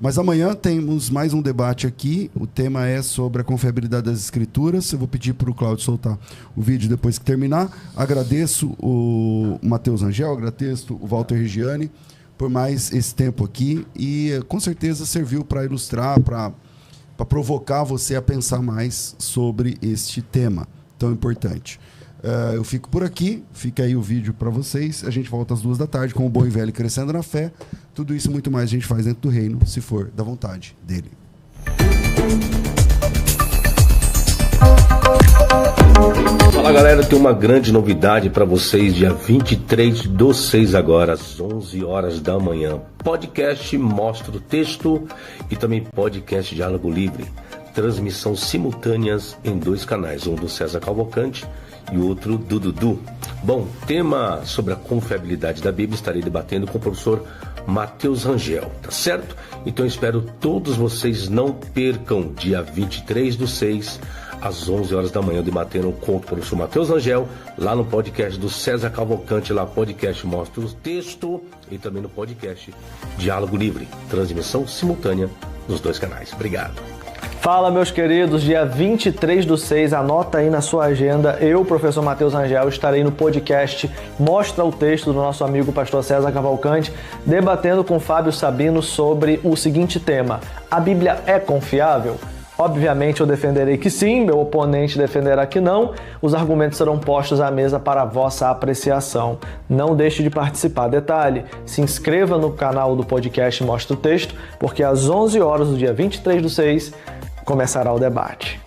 Mas amanhã temos mais um debate aqui. O tema é sobre a confiabilidade das escrituras. Eu vou pedir para o Cláudio soltar o vídeo depois que terminar. Agradeço o Matheus Rangel, agradeço o Walter Regiane por mais esse tempo aqui. E com certeza serviu para ilustrar, para provocar você a pensar mais sobre este tema tão importante. Eu fico por aqui, fica aí o vídeo para vocês. A gente volta às 14h com o Bom e Velho Crescendo na Fé. Tudo isso e muito mais a gente faz dentro do reino, se for da vontade dele. Fala galera, tem uma grande novidade para vocês, dia 23/6 agora, às 11 horas da manhã. Podcast Mostra o Texto e também podcast Diálogo Livre. Transmissão simultâneas em 2 canais, um do César Cavalcante e outro do Dudu. Bom, tema sobre a confiabilidade da Bíblia, estarei debatendo com o professor Matheus Rangel, tá certo? Então eu espero todos vocês, não percam, dia 23/6, às 11 horas da manhã, debatendo com o professor Matheus Rangel, lá no podcast do César Cavalcante, lá podcast Mostra o Texto e também no podcast Diálogo Livre, transmissão simultânea nos 2 canais. Obrigado. Fala, meus queridos, dia 23/6, anota aí na sua agenda, eu, professor Matheus Rangel, estarei no podcast Mostra o Texto do nosso amigo pastor César Cavalcante, debatendo com Fábio Sabino sobre o seguinte tema: a Bíblia é confiável? Obviamente eu defenderei que sim, meu oponente defenderá que não. Os argumentos serão postos à mesa para a vossa apreciação. Não deixe de participar. Detalhe, se inscreva no canal do podcast Mostra o Texto, porque às 11 horas do dia 23/6 começará o debate.